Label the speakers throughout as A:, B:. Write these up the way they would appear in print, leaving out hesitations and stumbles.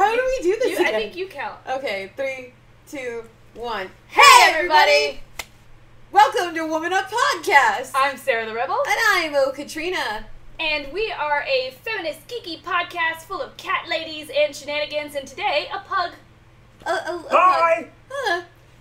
A: How do we do this again?
B: I think you count.
A: Okay, 3, 2, 1.
B: Hey, everybody!
A: Welcome to Woman Up Podcast!
B: I'm Sarah the Rebel.
A: And I'm OhCatrina.
B: And we are a feminist, geeky podcast full of cat ladies and shenanigans, and today, a pug.
C: Hi!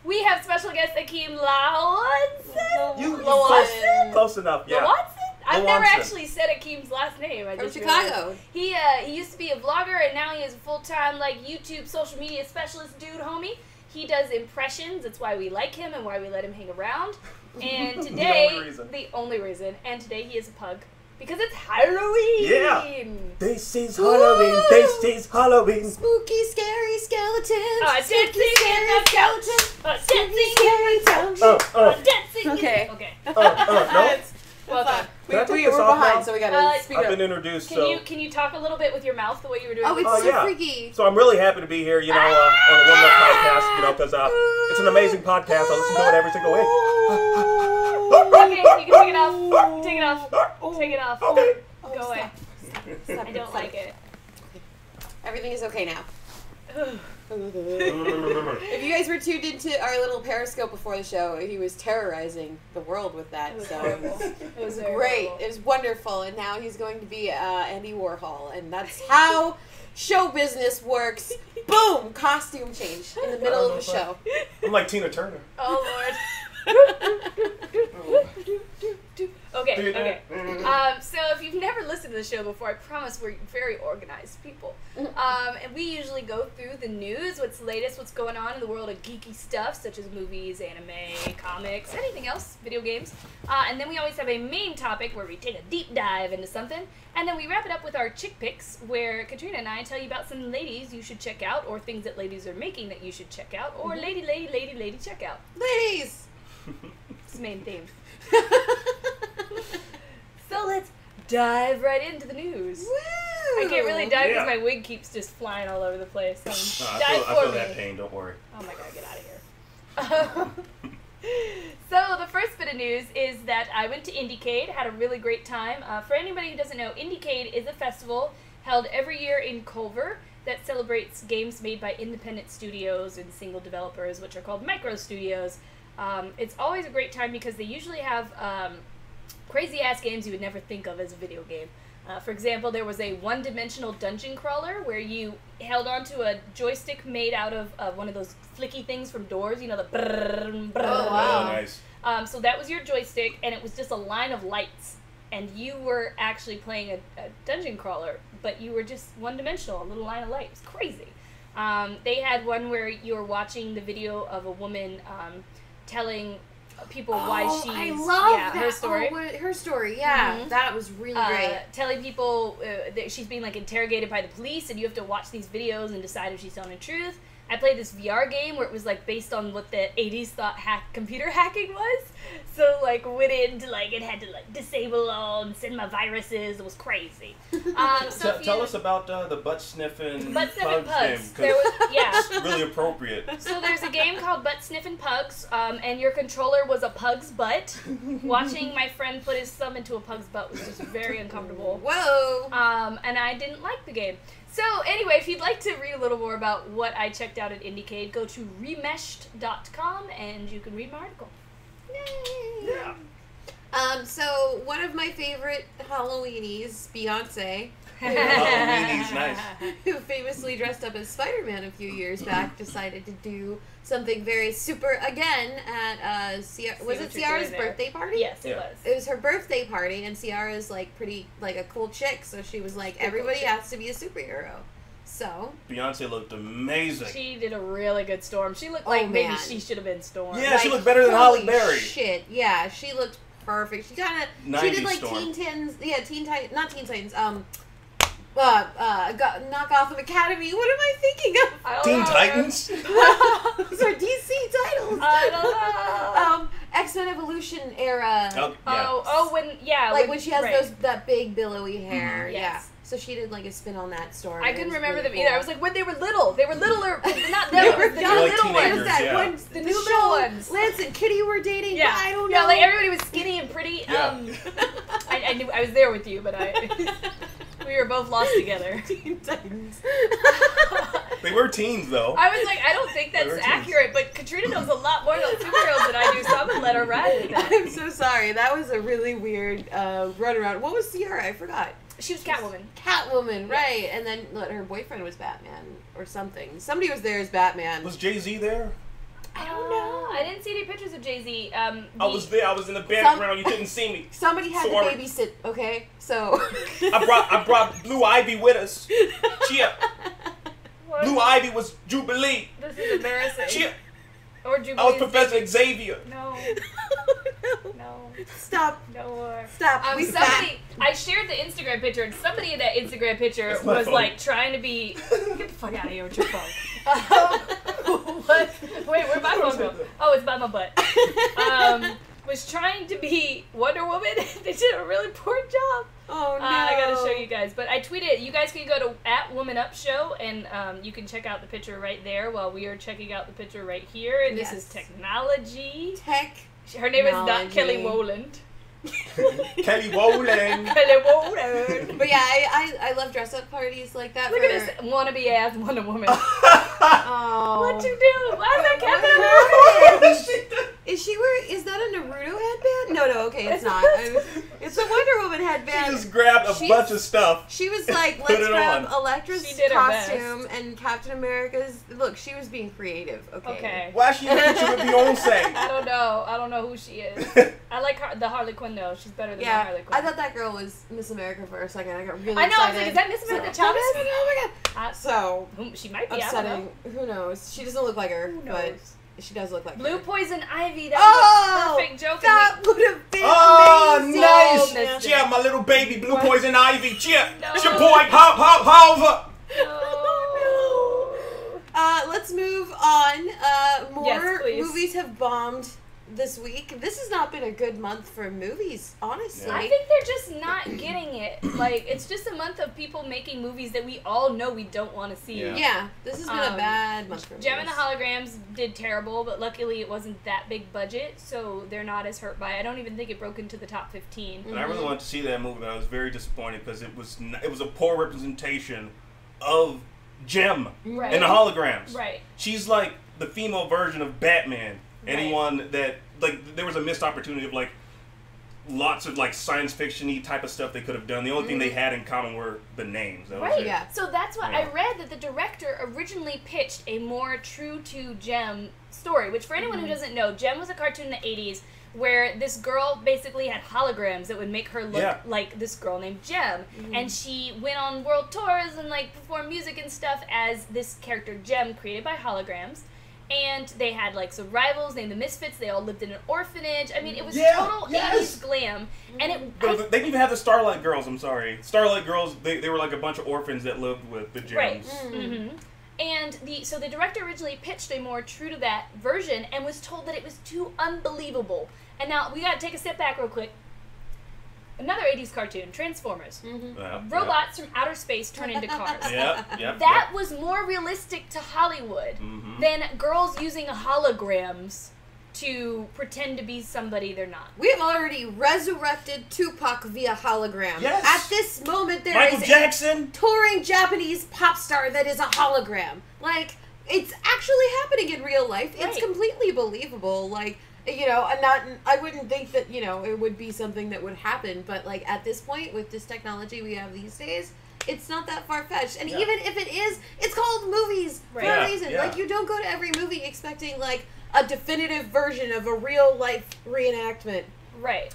B: We have special guest Akeem Lawanson.
C: You
A: Lawanson.
C: close enough, yeah.
B: Lawanson? I've never
C: Lawanson.
B: actually said Akeem's last name. I
A: From
B: just
A: Chicago.
B: realized. He used to be a vlogger, and now he is a full-time YouTube social media specialist dude, homie. He does impressions. That's why we like him and why we let him hang around. And today, the only reason. And today he is a pug. Because it's Halloween!
C: Yeah! This is Halloween! Woo! This is Halloween!
A: Spooky, scary skeletons!
B: Dancing scary skeletons! Dancing scary skeletons! Dancing!
A: Okay.
B: Okay.
C: No?
B: Well done.
A: We were behind, so we gotta speak
C: I've
A: up.
C: been introduced,
B: Can you talk a little bit with your mouth the way you were doing?
A: Oh, it's so freaky.
C: So I'm really happy to be here, on the Woman Up Podcast, because it's an amazing podcast. I listen to it every single week.
B: Okay, you can take it off. Take it off. Take it off.
C: Okay.
B: Go away.
A: Stop.
B: I don't like it.
A: Everything is okay now. If you guys were tuned into our little Periscope before the show, he was terrorizing the world with that.
B: It was
A: So
B: horrible.
A: it was great. It was wonderful, and now he's going to be Andy Warhol, and that's how show business works. Boom! Costume change in the middle of the show.
C: I'm like Tina Turner.
B: Oh Lord. Okay. So if you've never listened to the show before, I promise we're very organized people. And we usually go through the news, what's the latest, what's going on in the world of geeky stuff, such as movies, anime, comics, anything else, video games. And then we always have a main topic where we take a deep dive into something. And then we wrap it up with our chick picks, where Katrina and I tell you about some ladies you should check out, or things that ladies are making that you should check out, or lady check out.
A: Ladies!
B: It's the main theme. So let's dive right into the news.
A: Woo!
B: I can't really dive because my wig keeps just flying all over the place. So
C: I feel that pain, don't worry.
B: Oh my god, get out of here. So the first bit of news is that I went to Indiecade, had a really great time. For anybody who doesn't know, Indiecade is a festival held every year in Culver that celebrates games made by independent studios and single developers, which are called micro studios. It's always a great time because they usually have crazy-ass games you would never think of as a video game. For example, there was a one-dimensional dungeon crawler where you held onto a joystick made out of one of those flicky things from Doors, the brrrr, brrrr.
A: Oh, wow.
C: Nice.
B: So that was your joystick, and it was just a line of lights. And you were actually playing a dungeon crawler, but you were just one-dimensional, a little line of light. It was crazy. They had one where you were watching the video of a woman telling people why she's her story.
A: Her story, yeah.
B: Mm-hmm.
A: That was really great.
B: Telling people that she's being interrogated by the police, and you have to watch these videos and decide if she's telling the truth. I played this VR game where it was based on what the 80s thought computer hacking was. So went into it had to disable all and send my viruses. It was crazy. So
C: tell us about the butt sniffing
B: pugs game,
C: it's really appropriate.
B: So there's a game called Butt Sniffing Pugs, and your controller was a pug's butt. Watching my friend put his thumb into a pug's butt was just very uncomfortable.
A: Whoa!
B: And I didn't like the game. So anyway, if you'd like to read a little more about what I checked out at Indiecade, go to remeshed.com and you can read my article.
A: Yay! Yeah. So one of my favorite Halloweenies, Beyonce,
C: Halloweenies, nice.
A: who famously dressed up as Spider-Man a few years back, decided to do something very super again at was it Ciara's birthday party?
B: Yes, it was.
A: It was her birthday party, and Ciara's pretty a cool chick, so she was everybody has to be a superhero. So
C: Beyonce looked amazing.
B: She did a really good Storm. She looked like maybe she should have been Storm.
C: Yeah, she looked better than Halle Berry.
A: Shit, yeah, she looked perfect. She did Teen Titans, not Teen Titans, not Gotham Academy. What am I thinking of?
C: Teen Titans?
A: Those are DC titles.
B: I don't know.
A: X-Men Evolution era.
B: When
A: she has that big billowy hair.
B: Mm-hmm. Yes.
A: Yeah. So she did a spin on that story.
B: I couldn't remember them either. I was when they were little. They were littler. Not them.
A: They were
B: the
A: young
B: little
A: ones.
B: The new little ones.
A: Lance and Kitty were dating.
B: Yeah.
A: I don't know.
B: Yeah, everybody was skinny and pretty.
C: Yeah.
B: I knew I was there with you, but we were both lost together.
A: Teen Titans.
C: we're teens, though.
B: I was like, I don't think that's accurate, but Katrina knows a lot more about superheroes than I do, so I'm gonna let her ride with that.
A: I'm so sorry. That was a really weird runaround. What was Sierra? I forgot.
B: She was Catwoman.
A: Catwoman, right. And then her boyfriend was Batman or something. Somebody was there as Batman.
C: Was Jay-Z there?
A: I don't know.
B: I didn't see any pictures of Jay-Z.
C: I was there. I was in the background. You couldn't see me.
A: Somebody had to babysit, okay? So...
C: I brought Blue Ivy with us. Cheer. Blue Ivy was Jubilee.
B: This is embarrassing.
C: Cheer.
B: Or Jubilee.
C: I was Professor Xavier.
B: No. No.
A: Stop.
B: No more.
A: Stop.
B: I shared the Instagram picture, and somebody in that Instagram picture was like trying to be. Get the fuck out of here with your phone. What? Wait, where'd my phone go? Oh, it's by my butt. Was trying to be Wonder Woman. They did a really poor job.
A: Oh no!
B: I gotta show you guys, but I tweeted. You guys can go to @WomanUpShow, and you can check out the picture right there while we are checking out the picture right here. And this is technology. Her name is not Kelly Rowland.
C: Kelly Rowland.
B: Kelly Rowland.
A: But yeah, I love dress up parties like that.
B: Look at this wannabe ass Wonder Woman.
A: Oh.
B: What'd you do? Why is that Captain America?
A: Is that a Naruto headband? No, okay, it's not. It's a Wonder Woman headband.
C: She just grabbed a bunch of stuff.
A: She was like, let's grab Elektra's costume and Captain America's. Look, she was being creative, okay.
C: Why is she in a picture with Beyonce?
B: I don't know who she is. I like the Harley Quinn though. She's better than the Harley Quinn.
A: I thought that girl was Miss America for a second. I got really
B: excited.
A: I
B: was like, is that Miss America Chavez?
A: Oh my god. So
B: she might be
A: upsetting. Who knows? She doesn't look like her, but she does look like
B: Blue
A: her.
B: Poison Ivy. That was a perfect joke.
A: That would have been amazing.
C: Nice. Cheer, my little baby Blue Poison Ivy. Cheer. It's your boy Hop.
A: Let's move on. More
B: yes,
A: movies have bombed this week. This has not been a good month for movies, honestly.
B: I think they're just not getting it. Like, it's just a month of people making movies that we all know we don't want to see.
A: Yeah, this has been a bad month for movies.
B: Gem and the Holograms did terrible, but luckily it wasn't that big budget, so they're not as hurt by it. I don't even think it broke into the top 15.
C: And I really wanted to see that movie, but I was very disappointed because it was a poor representation of Gem and the Holograms.
B: Right.
C: She's like the female version of Batman. Anyone that, like, there was a missed opportunity of, like, lots of, like, science fiction-y type of stuff they could have done. The only thing they had in common were the names. That was it.
A: Yeah.
B: So that's why I read that the director originally pitched a more true to Gem story, which for anyone who doesn't know, Gem was a cartoon in the 80s where this girl basically had holograms that would make her look like this girl named Gem. And she went on world tours and, like, performed music and stuff as this character Gem created by holograms. And they had, like, some rivals named the Misfits. They all lived in an orphanage. I mean, it was total 80s glam. And
C: they didn't even have the Starlight Girls, I'm sorry. Starlight Girls, they were like a bunch of orphans that lived with the Gems.
B: Right. And so the director originally pitched a more true to that version and was told that it was too unbelievable. And now, we gotta take a step back real quick. Another 80s cartoon, Transformers. Robots from outer space turn into cars. That was more realistic to Hollywood than girls using holograms to pretend to be somebody they're not.
A: We have already resurrected Tupac via hologram.
C: Yes.
A: At this moment, there
C: Michael
A: is
C: Jackson.
A: a touring Japanese pop star that is a hologram. Like, it's actually happening in real life. It's completely believable. Like, you know, I wouldn't think that, you know, it would be something that would happen, but, like, at this point, with this technology we have these days, it's not that far-fetched. And even if it is, it's called movies for a reason. Like, you don't go to every movie expecting, like, a definitive version of a real-life reenactment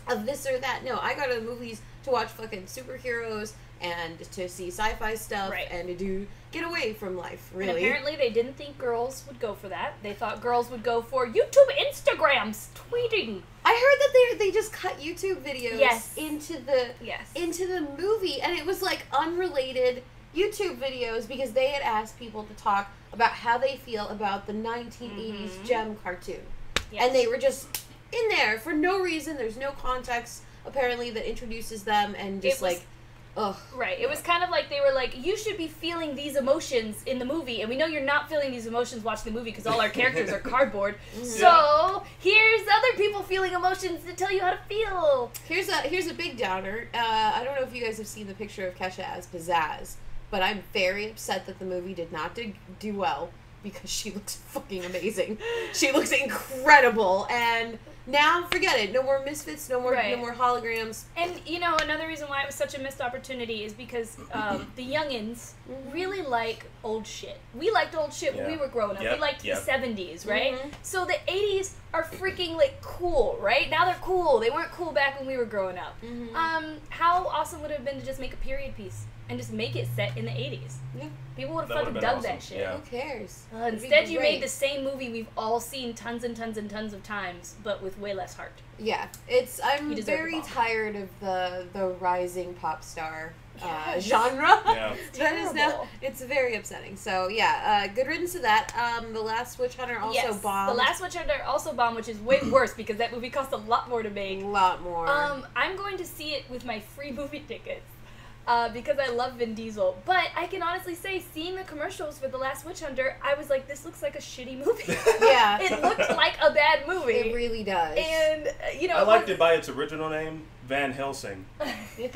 A: of this or that. No, I go to the movies to watch fucking superheroes and to see sci-fi stuff and to get away from life, really.
B: And apparently they didn't think girls would go for that. They thought girls would go for YouTube, Instagrams, tweeting.
A: I heard that they just cut YouTube videos into the movie, and it was like unrelated YouTube videos because they had asked people to talk about how they feel about the 1980s Gem cartoon. And they were just in there for no reason. There's no context, apparently, that introduces them, and just
B: It was kind of like they were like, you should be feeling these emotions in the movie, and we know you're not feeling these emotions watching the movie because all our characters are cardboard. So here's other people feeling emotions to tell you how to feel.
A: Here's a big downer. I don't know if you guys have seen the picture of Kesha as Pizzazz, but I'm very upset that the movie did not do well because she looks fucking amazing. She looks incredible, and now forget it. No more Misfits, no more holograms.
B: And you know, another reason why it was such a missed opportunity is because the youngins really like old shit. We liked old shit when we were growing up. We liked the 70s, right? So the 80s are freaking like cool, right? Now they're cool. They weren't cool back when we were growing up. How awesome would it have been to just make a period piece and just make it set in the 80s? Yeah. People would have fucking dug that shit.
A: Yeah. Who cares?
B: Instead, you made the same movie we've all seen tons and tons and tons of times, but with way less heart.
A: Yeah, I'm very tired of the rising pop star genre. Yeah. That is now, it's very upsetting. So yeah, good riddance to that. The Last Witch Hunter also bombed.
B: The Last Witch Hunter also bombed, which is way worse because that movie cost a lot more to make.
A: A lot more.
B: I'm going to see it with my free movie tickets. Because I love Vin Diesel. But I can honestly say, seeing the commercials for The Last Witch Hunter, I was like, this looks like a shitty movie.
A: Yeah.
B: It looked like a bad movie.
A: It really does.
B: And, you know...
C: I liked it by its original name, Van Helsing.
B: Yes.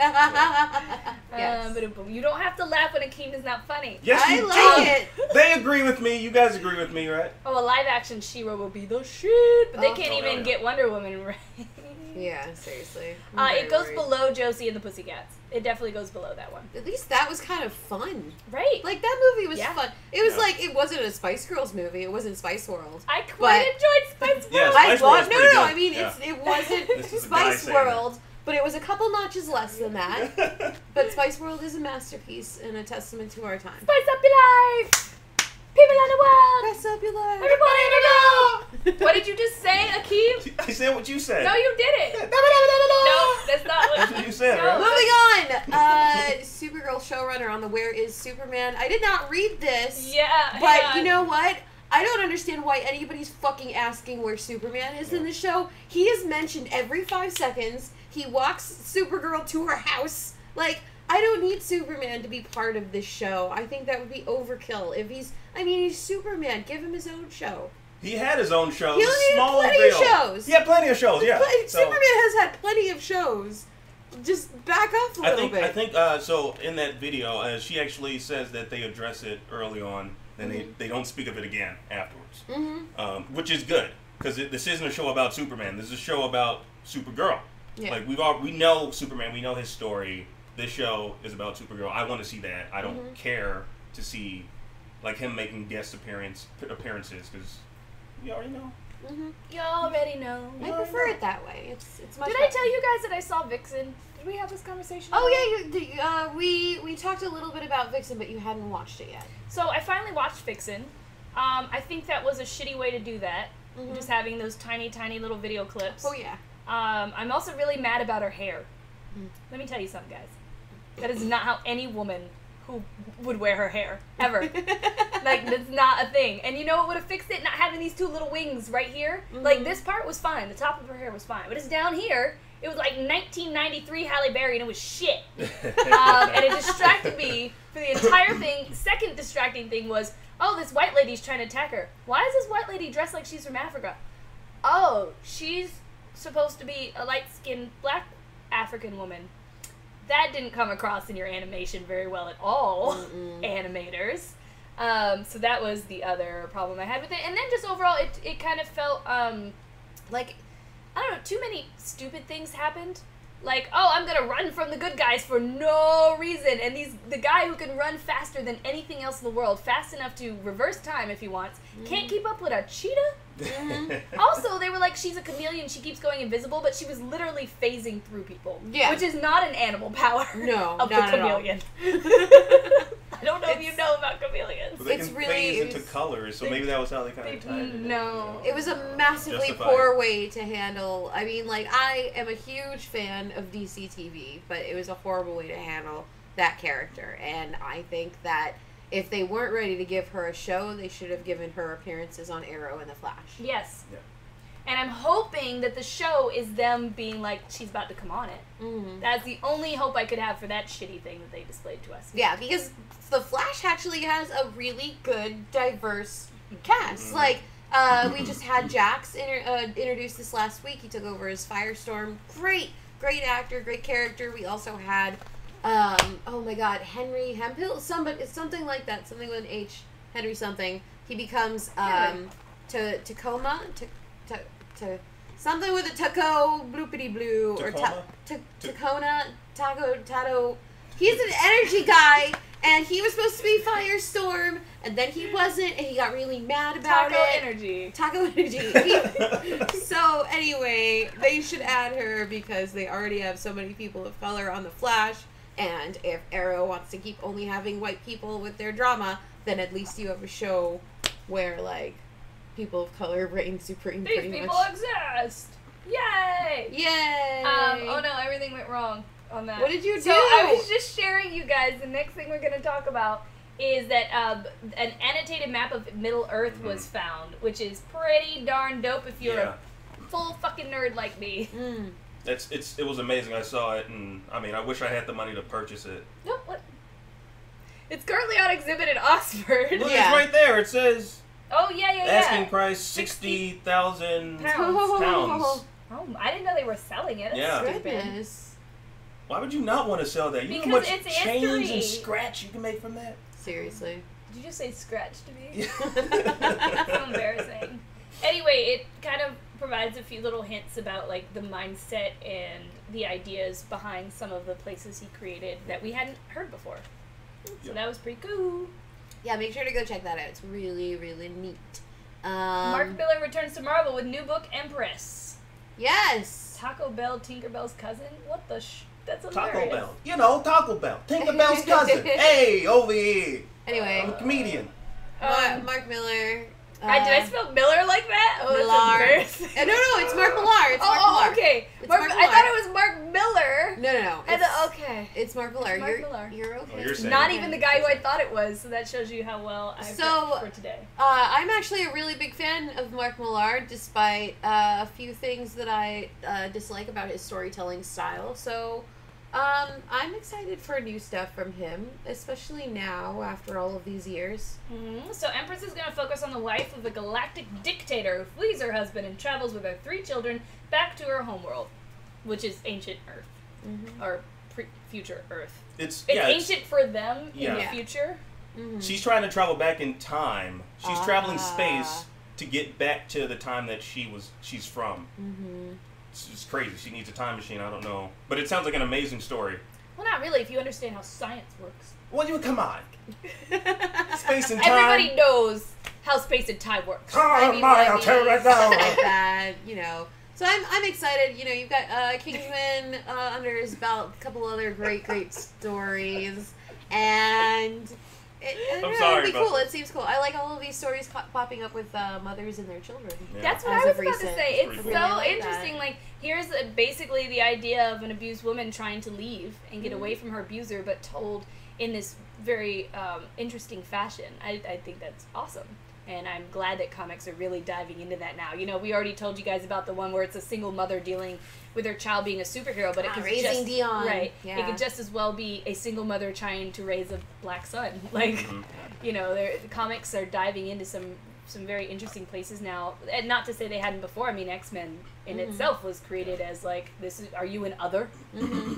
B: But you don't have to laugh when Akeem is not funny.
C: Yes, you
A: like it.
C: They agree with me. You guys agree with me, right?
B: Oh, a live-action She-Ra will be the shit. But they can't even get Wonder Woman right.
A: Yeah, seriously.
B: It goes below Josie and the Pussycats. It definitely goes below that one.
A: At least that was kind of fun.
B: Right.
A: Like, that movie was fun. It was like, it wasn't a Spice Girls movie. It wasn't Spice World.
B: I quite enjoyed Spice World.
C: Yeah, Spice World's pretty good.
A: I mean, it wasn't Spice World, but it was a couple notches less than that. But Spice World is a masterpiece and a testament to our time.
B: Spice up your life! People in the world!
A: Spice up your life!
B: Everybody in the world! What did you just say, Akeem?
C: I said what you said.
B: No, you didn't. No, that's not
C: That's what you said, right?
A: Moving on! Supergirl showrunner on the Where is Superman? I did not read this.
B: Yeah.
A: But you know what? I don't understand why anybody's fucking asking where Superman is in the show. He is mentioned every 5 seconds. He walks Supergirl to her house. Like, I don't need Superman to be part of this show. I think that would be overkill. If he's Superman. Give him his own show.
C: He had his own show.
A: He only had plenty of shows.
C: Yeah, plenty of shows, yeah.
A: Superman has had plenty of shows. Just back off a little bit.
C: I think, so in that video, she actually says that they address it early on, and they don't speak of it again afterwards. Which is good, because this isn't a show about Superman. This is a show about Supergirl. Yeah. Like, we know Superman, we know his story. This show is about Supergirl. I want to see that. I don't care to see, like, him making guest appearances, because you already know.
B: You already know.
A: I prefer it that way. It's much
B: Did I tell you guys that I saw Vixen? Did we have this conversation?
A: Oh yeah, we talked a little bit about Vixen, but you hadn't watched it yet.
B: So I finally watched Vixen. I think that was a shitty way to do that. Just having those tiny, tiny little video clips.
A: Oh yeah.
B: I'm also really mad about her hair. Let me tell you something, guys. That is not how any woman who would wear her hair, ever. Like, that's not a thing. And you know what would have fixed it? Not having these two little wings right here. Like, this part was fine. The top of her hair was fine. But it's down here. It was like 1993 Halle Berry, and it was shit. And it distracted me for the entire thing. Second distracting thing was, oh, this white lady's trying to attack her. Why is this white lady dressed like she's from Africa? Oh, she's supposed to be a light-skinned black African woman. That didn't come across in your animation very well at all, animators. So that was the other problem I had with it. And then just overall, it kind of felt like, I don't know, too many stupid things happened. Like, oh, I'm gonna run from the good guys for no reason. And the guy who can run faster than anything else in the world, fast enough to reverse time if he wants, can't keep up with a cheetah? Also, they were like, she's a chameleon, she keeps going invisible, but she was literally phasing through people. Yeah. Which is not an animal power of the chameleon. I don't know if you know about chameleons.
C: But they can phase into colors, so maybe that was how they kind of tied it.
A: No. It was a massively poor way to handle, I mean, like, I am a huge fan of DC TV, but it was a horrible way to handle that character, and I think that if they weren't ready to give her a show, they should have given her appearances on Arrow and The Flash.
B: Yes. Yeah. And I'm hoping that the show is them being like, she's about to come on it. That's the only hope I could have for that shitty thing that they displayed to us.
A: Yeah, because The Flash actually has a really good, diverse cast. Like, we just had Jax introduced this last week. He took over as Firestorm. Great actor, great character. We also had oh my God, Henry Hemphill, something like that, something with an H, Henry something. He becomes Tacoma, something with a taco bloopity blue or Tacona Tato. He's an energy guy, and he was supposed to be Firestorm, and then he wasn't, and he got really mad about it. Taco energy. So anyway, they should add her because they already have so many people of color on the Flash. And if Arrow wants to keep only having white people with their drama, then at least you have a show where, like, people of color reign supreme.
B: These people exist! Yay!
A: Yay!
B: Oh no, everything went wrong on that.
A: What did you do?
B: So I was just sharing, you guys, the next thing we're going to talk about is that an annotated map of Middle Earth was found, which is pretty darn dope if you're a full fucking nerd like me.
C: It was amazing. I saw it, and I mean, I wish I had the money to purchase it.
B: Nope. What? It's currently on exhibit in Oxford.
C: Look, it's right there. It says.
B: Oh yeah.
C: Asking price £60,000.
B: Oh, I didn't know they were selling it. That's
A: Goodness.
C: Why would you not want to sell that? You know how much change and scratch you can make from that?
A: Seriously.
B: Did you just say scratch to me? That's so embarrassing. Anyway, it kind of provides a few little hints about like the mindset and the ideas behind some of the places he created that we hadn't heard before. So that was pretty cool.
A: Yeah, make sure to go check that out. It's really, really neat.
B: Mark Miller returns to Marvel with new book Empress.
A: Yes.
B: Taco Bell, Tinkerbell's cousin. What the That's hilarious.
C: Taco Bell. You know, Taco Bell. Tinkerbell's cousin. Hey, over here.
A: Anyway.
C: I'm a comedian.
A: Mark Miller.
B: Did I spell Miller like that? Oh,
A: Millar. No, it's Mark Millar. It's Mark Millar.
B: Okay. Mark, I thought it was Mark Miller.
A: No.
B: Okay.
A: It's Mark Millar. You're okay.
C: Oh, you're
B: not even the guy who I thought it was, so that shows you how well I've prepped for today.
A: I'm actually a really big fan of Mark Millar, despite a few things that I dislike about his storytelling style. So I'm excited for new stuff from him, especially now, after all of these years.
B: So Empress is going to focus on the wife of a galactic dictator who flees her husband and travels with her 3 children back to her homeworld, which is ancient Earth, or future Earth. It's ancient for them in the future.
C: She's trying to travel back in time. She's traveling space to get back to the time that she's from. It's crazy. She needs a time machine. I don't know. But it sounds like an amazing story.
B: Well, not really if you understand how science works.
C: Well, come on. Space and time.
B: Everybody knows how space and time works.
C: I'll tell you right now.
A: Like that, you know. So I'm excited. You know, you've got Kingsman under his belt, a couple other great stories, and it'll be cool. It seems cool. I like all of these stories popping up with mothers and their children.
B: Yeah. That's what I was about to say. It's so interesting. Like, here's basically the idea of an abused woman trying to leave and get away from her abuser, but told in this very interesting fashion. I think that's awesome. And I'm glad that comics are really diving into that now. You know, we already told you guys about the one where it's a single mother deeling with her child being a superhero, but it could
A: raising Dion.
B: Right. Yeah. It could just as well be a single mother trying to raise a black son. Like, you know, the comics are diving into some very interesting places now. And not to say they hadn't before. I mean, X-Men in itself was created as like, are you an other? You know,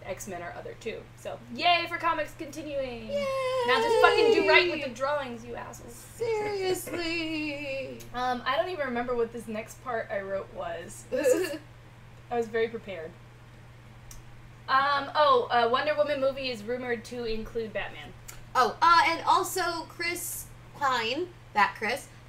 B: X-Men are other too. So, yay for comics continuing.
A: Yay!
B: Now just fucking do right with the drawings, you assholes.
A: Seriously.
B: I don't even remember what this next part I wrote was. I was very prepared. Wonder Woman movie is rumored to include Batman.
A: And also Chris Pine,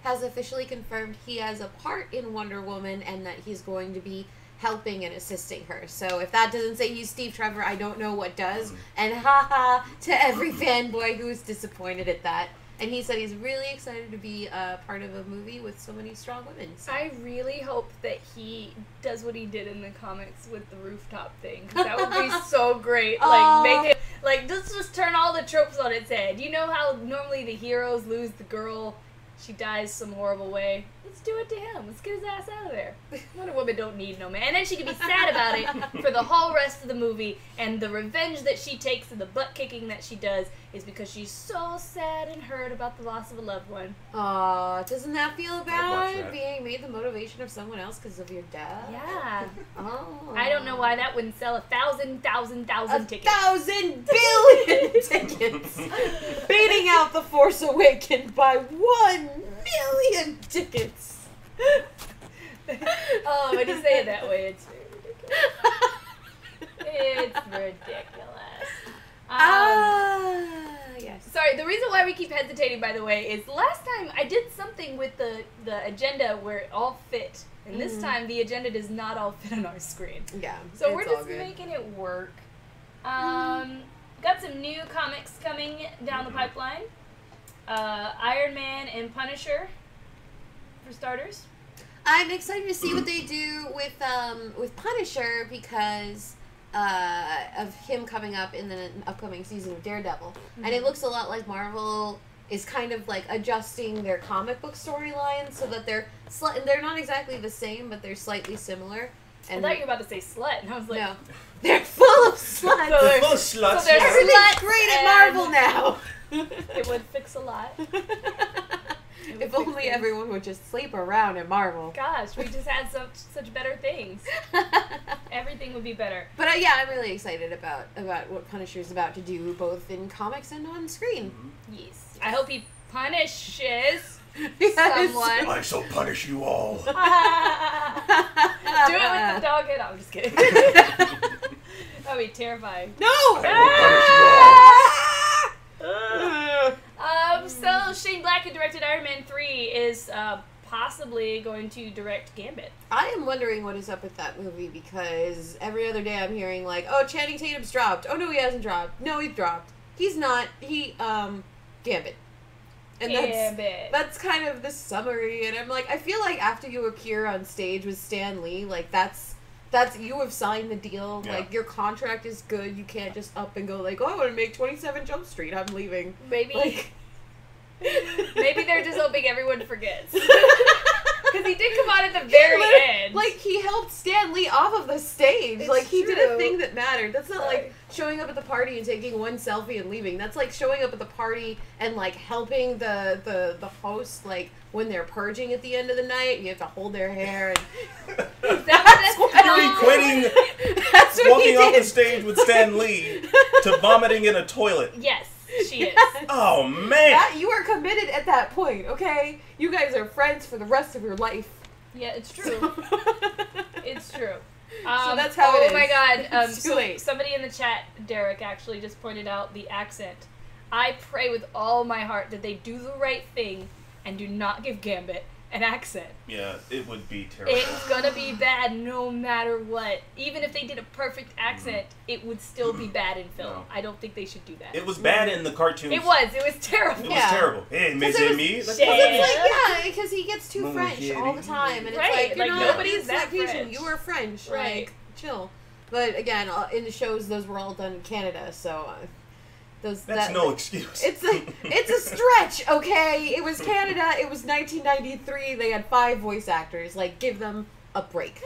A: has officially confirmed he has a part in Wonder Woman and that he's going to be helping and assisting her. So if that doesn't say he's Steve Trevor, I don't know what does. And haha to every fanboy who's disappointed at that. And he said he's really excited to be part of a movie with so many strong women. So.
B: I really hope that he does what he did in the comics with the rooftop thing. 'Cause that would be so great. Like, make it, like, just turn all the tropes on its head. You know how normally the heroes lose the girl, she dies some horrible way? Let's do it to him. Let's get his ass out of there. Wonder Woman don't need no man. And then she can be sad about it for the whole rest of the movie. And the revenge that she takes and the butt kicking that she does is because she's so sad and hurt about the loss of a loved one.
A: Aw, doesn't that feel
C: watch
A: bad?
C: that.
A: Being made the motivation of someone else because of your dad?
B: Yeah.
A: Oh.
B: I don't know why that wouldn't sell 1,000 tickets.
A: 1,000 billion tickets! Beating out The Force Awakens by 1 million tickets!
B: Oh, when you say it that way, it's very ridiculous. It's ridiculous.
A: Yes.
B: Sorry, the reason why we keep hesitating, by the way, is last time I did something with the agenda where it all fit. And this time, the agenda does not all fit on our screen.
A: Yeah.
B: So we're just making it work. Got some new comics coming down the pipeline. Iron Man and Punisher, for starters.
A: I'm excited to see what they do with Punisher because of him coming up in the upcoming season of Daredevil. And it looks a lot like Marvel is kind of like adjusting their comic book storylines so that they're not exactly the same, but they're slightly similar. And
B: I thought you were about to say slut, and I was like,
A: no, they're full of sluts.
C: They're full of sluts.
B: So there's
A: Everything's
B: sluts
A: great at
B: and-
A: Marvel now.
B: it would fix a lot.
A: If only everyone would just sleep around at Marvel.
B: Gosh, we just had such better things. Everything would be better.
A: But yeah, I'm really excited about what Punisher's about to do, both in comics and on screen.
B: Yes. I hope he punishes
A: Yes.
B: someone.
C: I shall punish you all.
B: Do it with the dog head. I'm just kidding. That'd be terrifying.
A: No!
B: So Shane Black, who directed Iron Man 3, is possibly going to direct Gambit.
A: I am wondering what is up with that movie because every other day I'm hearing like, oh, Channing Tatum's dropped. Oh no, he hasn't dropped. No, he's dropped. He's not. Gambit. And
B: Gambit.
A: that's kind of the summary. And I'm like, I feel like after you appear on stage with Stan Lee, like that's you have signed the deal.
C: Yeah.
A: Like your contract is good. You can't just up and go like, oh, I want to make 27 Jump Street. I'm leaving.
B: Maybe.
A: Like,
B: Maybe they're just hoping everyone forgets. Because he did come out at the very end.
A: Like, he helped Stan Lee off of the stage.
B: It's
A: like, he did
B: true.
A: a thing that mattered. That's not
B: Sorry.
A: like showing up at the party and taking one selfie and leaving. That's like showing up at the party and, like, helping the host, like, when they're purging at the end of the night. You have to hold their hair. And
B: That's
C: Literally quitting,
A: that's what he
C: walking off the
A: did.
C: stage with Stan Lee to vomiting in a toilet.
B: Yes, she is.
C: Oh, man.
A: You are committed at that point, okay? You guys are friends for the rest of your life.
B: Yeah, it's true. It's true.
A: So that's how it is.
B: Oh my god.
A: It's too late.
B: Somebody in the chat, Derek, actually just pointed out the accent. I pray with all my heart that they do the right thing and do not give Gambit an accent.
C: Yeah, it would be terrible.
B: It's gonna be bad no matter what. Even if they did a perfect accent, it would still be bad in film.
C: No.
B: I don't think they should do that.
C: It was bad in the cartoons.
B: It was terrible.
C: It was
A: Yeah.
C: terrible. Hey, mais
A: it was-
C: amis.
B: Shit.
A: Well, it's like, yeah, because he gets too
C: Mon
A: French
C: chéri.
A: all the time, and it's
B: Right,
A: like, you're
B: like,
A: not
B: nobody's that
A: expectation.
B: French.
A: You were French,
B: Right.
A: like, chill. But again, in the shows, those were all done in Canada, so
C: That's no excuse.
A: It's a stretch, okay? It was Canada. It was 1993. They had 5 voice actors. Like, give them a break.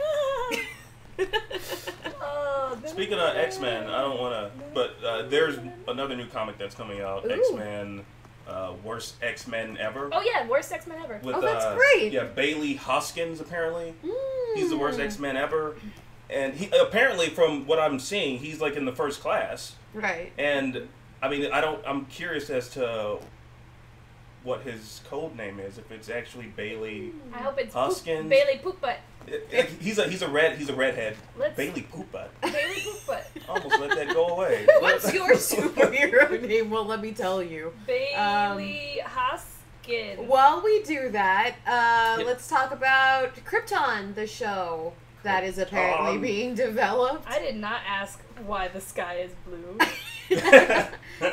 B: Oh,
C: Speaking of X-Men, I don't want to, but there's another new comic that's coming out.
A: Ooh.
C: X-Men, worst X-Men ever.
B: Oh yeah, worst X-Men ever.
C: With,
A: Oh, that's great.
C: Yeah, Bailey Hoskins apparently.
A: Mm.
C: He's the worst X-Men ever, and he apparently, from what I'm seeing, he's like in the first class.
A: Right.
C: And I mean, I'm curious as to what his code name is. If it's actually Bailey.
B: I hope it's
C: Hoskins.
B: Bailey Poop Butt.
C: He's a redhead.
B: Let's-
C: Bailey Poop Butt.
B: Bailey Poop Butt.
C: Almost let that go away.
A: What's your superhero name? Well, let me tell you.
B: Bailey Hoskins.
A: While we do that, let's talk about Krypton, the show that is apparently being developed.
B: I did not ask why the sky is blue.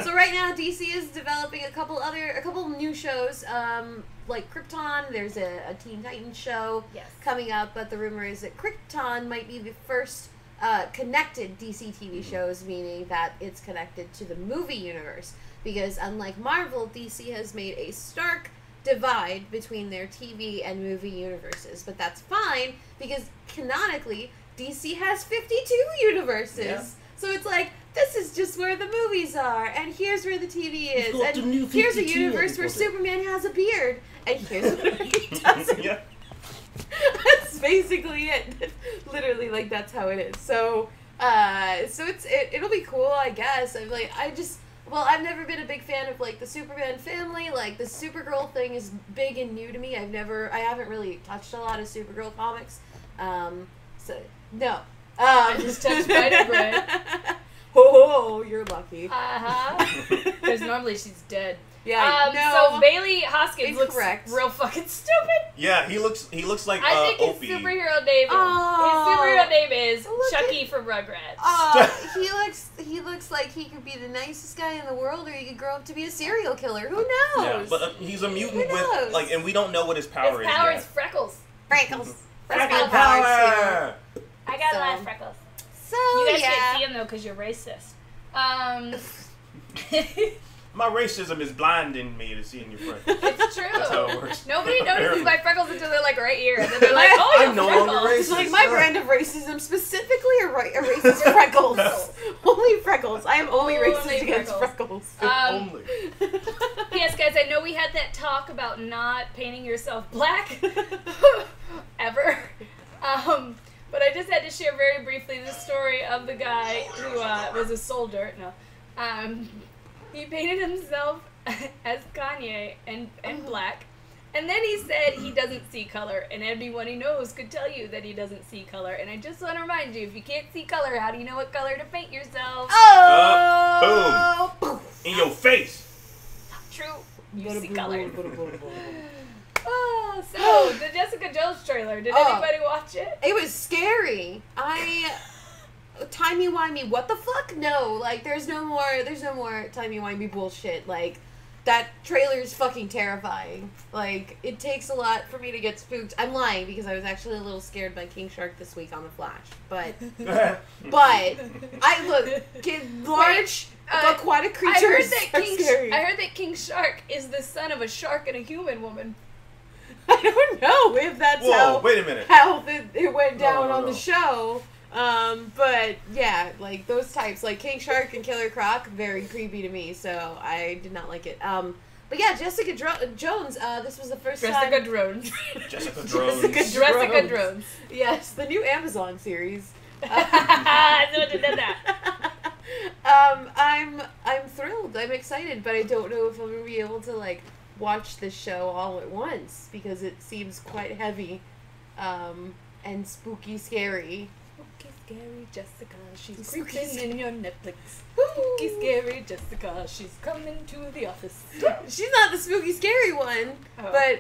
A: So right now, DC is developing a couple new shows, like Krypton. There's a Teen Titans show
B: Yes.
A: coming up, but the rumor is that Krypton might be the first connected DC TV shows, meaning that it's connected to the movie universe. Because unlike Marvel, DC has made a stark divide between their TV and movie universes. But that's fine, because canonically, DC has 52 universes.
C: Yeah.
A: So it's like, this is just where the movies are, and here's where the TV is,
D: got the new
A: and here's a
D: 52
A: universe where
D: episode.
A: Superman has a beard, and here's what he doesn't.
C: Yeah.
A: That's basically it. Literally, like, that's how it is. So it'll be cool, I guess. I've never been a big fan of, like, the Superman family. Like, the Supergirl thing is big and new to me. I haven't really touched a lot of Supergirl comics. No.
B: I just touched Spider-Bread.
A: Oh, you're lucky.
B: Because normally she's dead.
A: Yeah, no.
B: So Bailey Hoskins
A: Incorrect.
B: looks real fucking stupid.
C: Yeah, he looks like
B: I think his
C: Opie.
B: superhero name.
A: Oh.
B: His superhero name is
A: Look
B: Chucky from Rugrats.
A: He looks like he could be the nicest guy in the world, or he could grow up to be a serial killer. Who knows?
C: Yeah, but he's a mutant
A: Who knows?
C: with like, and we don't know what his power
B: His
C: is.
B: power
C: yet.
B: is freckles.
A: Freckles.
C: Freckle
A: powers
C: power.
B: I got a lot
A: So-
B: of freckles.
A: So
B: You guys
A: yeah.
B: can't see him though because you're racist.
C: My racism is blinding me to seeing your freckles.
B: It's true.
C: That's how it works.
B: Nobody notices my freckles until they're like right here, and then they're like, "Oh,
C: I'm
B: you're
C: no longer
B: freckles."
A: It's like my brand of racism specifically erases freckles. Only freckles. I am only
B: Only
A: racist against
B: freckles.
A: freckles.
C: Only.
B: Yes, guys, I know we had that talk about not painting yourself black ever. But I just had to share very briefly the story of the guy who was a soldier. No. He painted himself as Kanye and black. And then he said he doesn't see color. And anyone he knows could tell you that he doesn't see color. And I just want to remind you, if you can't see color, how do you know what color to paint yourself?
A: Oh!
C: Boom. In your face.
B: True. You see color. Oh, so the Jessica Jones trailer. Did anybody watch it?
A: It was scary. Timey-wimey, what the fuck? No, like, there's no more timey-wimey bullshit. Like, that trailer is fucking terrifying. Like, it takes a lot for me to get spooked. I'm lying, because I was actually a little scared by King Shark this week on The Flash. But large aquatic creatures are scary.
B: I heard that King Shark is the son of a shark and a human woman.
A: I don't know if that's
C: Wait a minute.
A: how it went down on
C: No.
A: the show. But yeah, like those types, like King Shark and Killer Croc, very creepy to me, so I did not like it. But yeah, Jessica Jones, this was the first time.
B: Jessica Drones.
C: Jessica Jones.
B: Jessica Drones.
A: Yes, the new Amazon series.
B: I know what did that.
A: I'm thrilled. I'm excited, but I don't know if I'm gonna be able to like watch this show all at once because it seems quite heavy, and spooky, scary.
B: Spooky, scary Jessica, she's
A: Spooky,
B: creeping in your Netflix. Spooky, scary Jessica, she's coming to the office.
A: She's not the spooky, scary one, but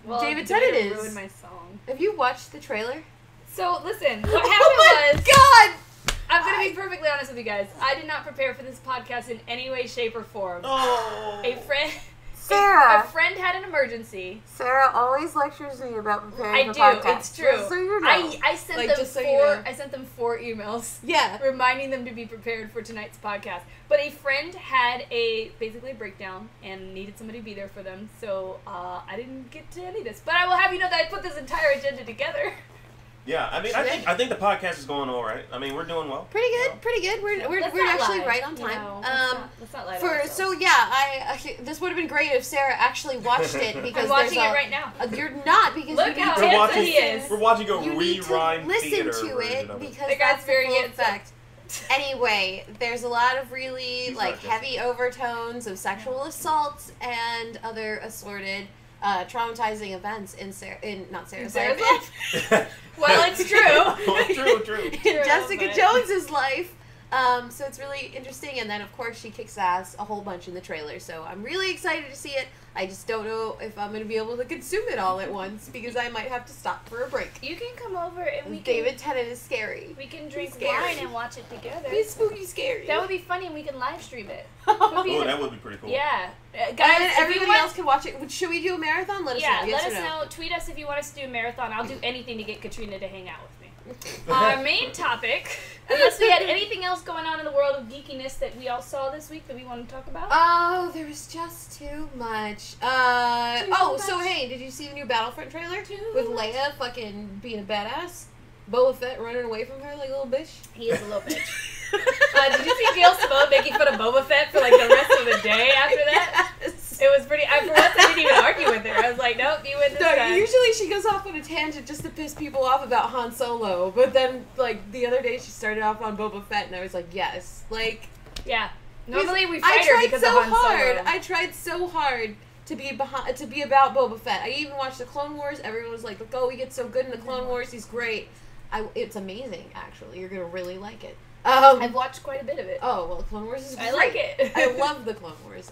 B: Well,
A: David
B: don't
A: Tennant
B: ruin
A: is.
B: my song.
A: Have you watched the trailer?
B: So listen, what
A: Oh
B: happened
A: my
B: was.
A: God!
B: I'm gonna be perfectly honest with you guys. I did not prepare for this podcast in any way, shape, or form.
C: Oh.
B: A friend had an emergency.
A: Sarah always lectures me about preparing
B: I
A: for
B: do.
A: podcasts.
B: It's true.
A: Just so you know.
B: I sent
A: Like,
B: them
A: just so
B: four.
A: you know.
B: I sent them 4 emails
A: Yeah.
B: reminding them to be prepared for tonight's podcast. But a friend had basically a breakdown and needed somebody to be there for them. So I didn't get to any of this. But I will have you know that I put this entire agenda together.
C: Yeah, I mean, I think the podcast is going all right. I mean, we're doing well.
A: Pretty good, pretty good. We're
B: Let's
A: we're
B: not
A: actually
B: lie.
A: right on time.
B: No, let's not lie to
A: For
B: ourselves.
A: so yeah, I this would have been great if Sarah actually watched it because
B: I'm watching
A: there's
B: it right now.
A: You're not because
B: Look
A: you need
B: how
A: to
B: handsome
A: listen.
B: he is.
C: We're watching a
A: You need to
C: rerun
A: listen
C: theater
A: to
C: version
A: it
C: of it.
A: because
B: The guy's
A: that's the
B: very
A: full
B: handsome.
A: effect. Anyway, there's a lot of really
C: He's
A: like
C: not
A: heavy overtones of sexual assault and other assorted traumatizing events in not Sarah's
B: Sarah's
A: life.
B: life? Well, it's true.
C: True.
A: in Jessica
B: but-
A: Jones's life. So it's really interesting, and then of course she kicks ass a whole bunch in the trailer. So I'm really excited to see it. I just don't know if I'm going to be able to consume it all at once because I might have to stop for a break.
B: You can come over and we
A: David Tennant is scary.
B: we can drink
A: scary.
B: wine and watch it together.
A: He's spooky scary.
B: That would be funny, and we can live stream it.
C: Oh, that would be pretty cool.
B: Yeah, guys.
A: and then
B: if you
A: everybody
B: want-
A: else can watch it. Should we do a marathon? Let us know.
B: Yeah,
A: Yes
B: let
A: or
B: us
A: no?
B: know. Tweet us if you want us to do a marathon. I'll do anything to get Katrina to hang out with me. Our main topic, unless we had anything else going on in the world of geekiness that we all saw this week that we want to talk about.
A: Oh, there was just too much. So hey, did you see the new Battlefront trailer? With Leia fucking being a badass? Boba Fett running away from her like a little bitch?
B: He is a little bitch. Did you see Gail Simone making fun of Boba Fett for like the rest of the day after that?
A: Yes.
B: It was pretty. For once, I didn't even argue with her. I was like, nope, you win this time.
A: Usually she goes off on a tangent just to piss people off about Han Solo, but then like the other day she started off on Boba Fett, and I was like, yes, like.
B: Yeah. Normally we fight her because of Han Solo.
A: I tried so hard to be about Boba Fett. I even watched the Clone Wars. Everyone was like, "Oh, he gets so good in the Clone Wars. He's great." It's amazing, actually. You're gonna really like it.
B: I've watched quite a bit of it.
A: Oh well, Clone Wars is great.
B: I like it.
A: I love the Clone Wars.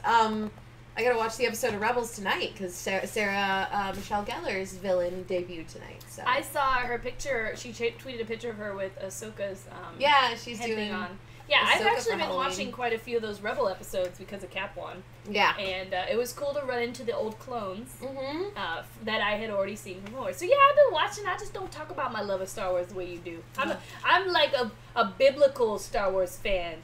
A: I gotta watch the episode of Rebels tonight because Sarah Michelle Gellar's villain debuted tonight. So
B: I saw her picture. She tweeted a picture of her with Ahsoka's
A: yeah, she's
B: head
A: doing
B: thing on. Yeah,
A: Ahsoka
B: I've actually been
A: Halloween.
B: watching quite a few of those Rebel episodes because of Cap One.
A: Yeah.
B: And it was cool to run into the old clones
A: Mm-hmm.
B: that I had already seen before. So yeah, I've been watching. I just don't talk about my love of Star Wars the way you do. I'm like a biblical Star Wars fan.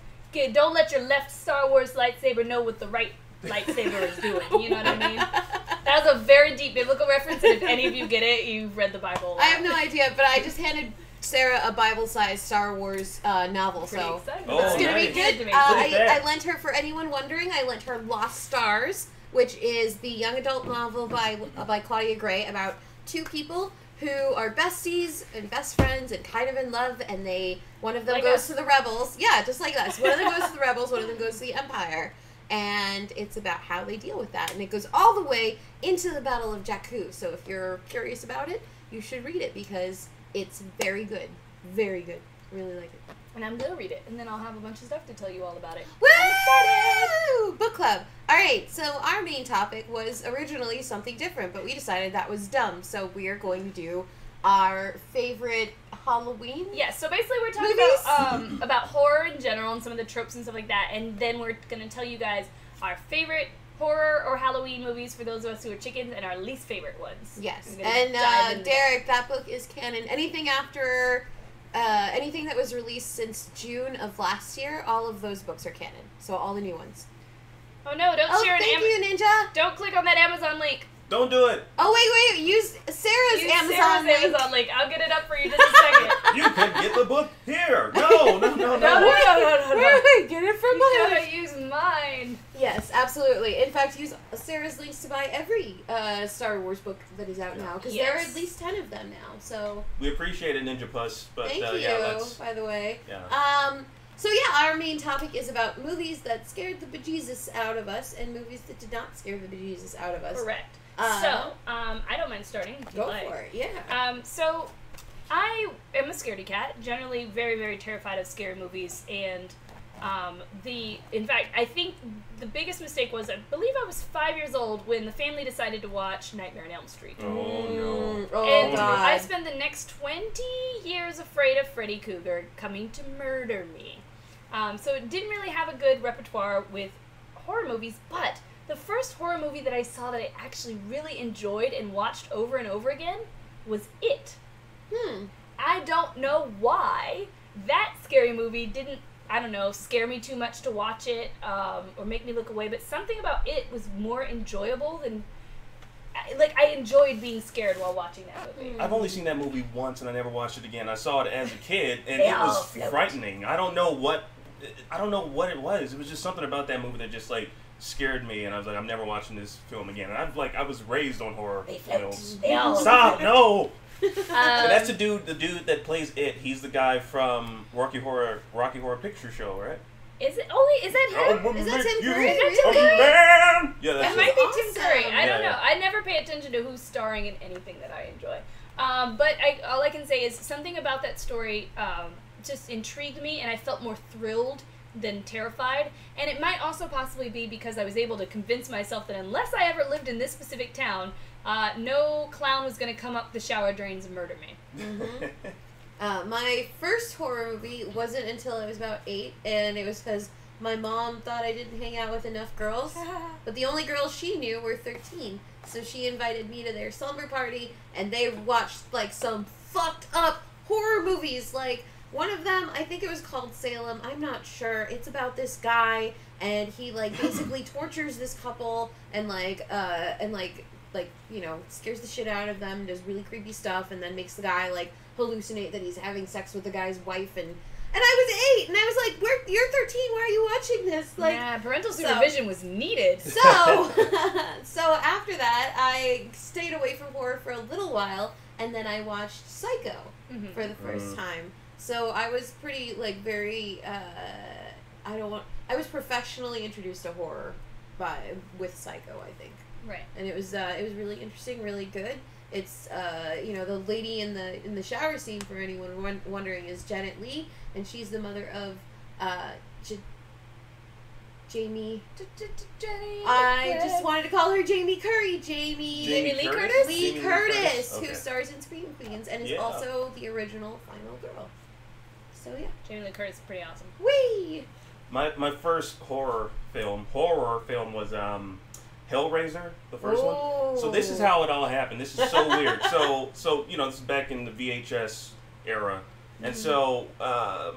B: Don't let your left Star Wars lightsaber know what the right lightsaber is doing. You know what I mean? That was a very deep biblical reference, and if any of you get it, you've read the Bible.
A: I have no idea, but I just handed Sarah a Bible-sized Star Wars novel, so it's gonna be good. I lent her, for anyone wondering, I lent her Lost Stars, which is the young adult novel by Claudia Gray about two people who are besties and best friends and kind of in love, and one of them goes to the rebels. Yeah, just like us. One of them goes to the rebels, one of them goes to the Empire. And it's about how they deal with that. And it goes all the way into the Battle of Jakku. So if you're curious about it, you should read it because it's very good. Very good. Really like it.
B: And I'm going to read it. And then I'll have a bunch of stuff to tell you all about it.
A: Woo! Book club. All right. So our main topic was originally something different, but we decided that was dumb. So we are going to do our favorite Halloween.
B: Yeah, so basically we're talking about horror in general and some of the tropes and stuff like that, and then we're going to tell you guys our favorite horror or Halloween movies for those of us who are chickens and our least favorite ones.
A: Yes, and Derek, that book is canon. Anything after, anything that was released since June of last year, all of those books are canon. So all the new ones.
B: Oh no, don't share an
A: thank you, Ninja.
B: Don't click on that Amazon link.
C: Don't do it.
A: Oh, wait. Use Sarah's Amazon link.
B: I'll get it up for you just a second.
C: You can get the book here. No.
B: No.
A: Wait, get it from
B: mine. You gotta use mine.
A: Yes, absolutely. In fact, use Sarah's links to buy every Star Wars book that is out now, because there are at least 10 of them now, so...
C: We appreciate it, Ninja Puss, but
A: Thank you,
C: yeah,
A: by the way.
C: Yeah.
A: So yeah, our main topic is about movies that scared the bejesus out of us, and movies that did not scare the bejesus out of us.
B: Correct. I don't mind starting if you
A: go
B: like.
A: for it, yeah.
B: So, I am a scaredy cat, generally very, very terrified of scary movies, and in fact, I think the biggest mistake was, I believe I was 5 years old when the family decided to watch Nightmare on Elm Street.
C: Oh, no.
A: Oh,
B: and
A: God.
B: I spent the next 20 years afraid of Freddy Krueger coming to murder me. So it didn't really have a good repertoire with horror movies, but the first horror movie that I saw that I actually really enjoyed and watched over and over again was It. I don't know why that scary movie didn't, scare me too much to watch it or make me look away, but something about It was more enjoyable than, I enjoyed being scared while watching that movie.
C: I've only seen that movie once and I never watched it again. I saw it as a kid and it was frightening. I don't know what it was. It was just something about that movie that just scared me, and I was like, I'm never watching this film again. And I was raised on horror films. Stop! No. And that's the dude that plays It. He's the guy from Rocky Horror Picture Show, right?
B: Is it? Oh wait, is that him?
A: Is that Tim Curry?
C: Man. Yeah, that's
B: that might be
A: awesome.
B: Tim Curry. I don't know. I never pay attention to who's starring in anything that I enjoy. But all I can say is something about that story just intrigued me, and I felt more thrilled than terrified. And it might also possibly be because I was able to convince myself that unless I ever lived in this specific town, no clown was going to come up the shower drains and murder me.
A: My first horror movie wasn't until I was about 8, and it was because my mom thought I didn't hang out with enough girls, but the only girls she knew were 13, so she invited me to their slumber party, and they watched some fucked up horror movies. One of them, I think it was called Salem, I'm not sure. It's about this guy, and he basically tortures this couple and scares the shit out of them, does really creepy stuff, and then makes the guy hallucinate that he's having sex with the guy's wife, and And I was 8, and I was like, you're 13, why are you watching this? Like,
B: yeah, parental supervision was needed.
A: So, so after that, I stayed away from horror for a little while, and then I watched Psycho for the first time. So I was pretty, like, very, I was professionally introduced to horror with Psycho, I think.
B: Right.
A: And it was really interesting, really good. It's the lady in the shower scene, for anyone wondering, is Janet Leigh, and she's the mother of Jamie. I just wanted to call her Jamie Curry. Jamie
B: Lee Curtis.
A: Lee Curtis,
C: Okay.
A: who stars in Scream Queens and is also the original final girl. So yeah,
B: Jamie Lee Curtis is pretty awesome.
A: Whee!
C: My first horror film was Hellraiser, the first one. So this is how it all happened. This is so weird. So this is back in the VHS era, and so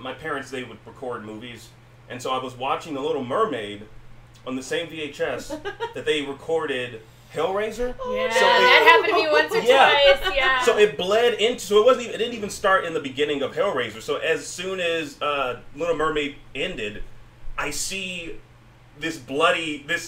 C: my parents, they would record movies, and so I was watching The Little Mermaid on the same VHS that they recorded Hellraiser.
B: Yeah,
C: so
B: that happened to me once or twice. Yeah.
C: So it bled into. So it didn't even start in the beginning of Hellraiser. So as soon as Little Mermaid ended, I see this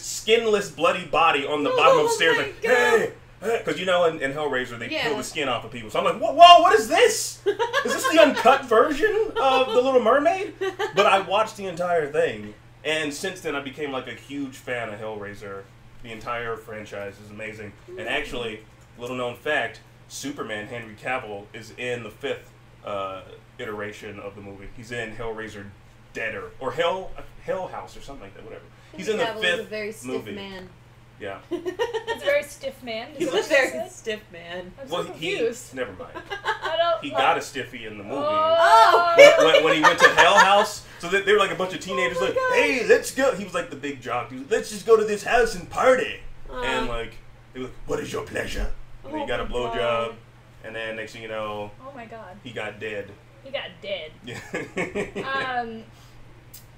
C: skinless, bloody body on the bottom of the stairs, like, hey, because in Hellraiser they peel the skin off of people. So I'm like, whoa, what is this? Is this the uncut version of The Little Mermaid? But I watched the entire thing, and since then I became like a huge fan of Hellraiser. The entire franchise is amazing, and actually, little known fact, Superman Henry Cavill is in the 5th iteration of the movie. He's in Hellraiser Deader or Hell House or something like that. Whatever. He's in the 5th
A: a very stiff
C: movie.
A: Man.
C: Yeah.
B: He's a very stiff man.
A: He's a very stiff man.
B: I'm so confused.
C: Never mind.
B: I don't.
C: He got a stiffy in the movie.
B: Oh.
C: When he went to Hell House, so they were like a bunch of teenagers, like, hey, let's go. He was like the big jock. He was like, let's just go to this house and party. And like, they were like, what is your pleasure? And then he got a blowjob, and then next thing you know,
B: oh my god,
C: he got dead.
B: He got dead.
C: Yeah.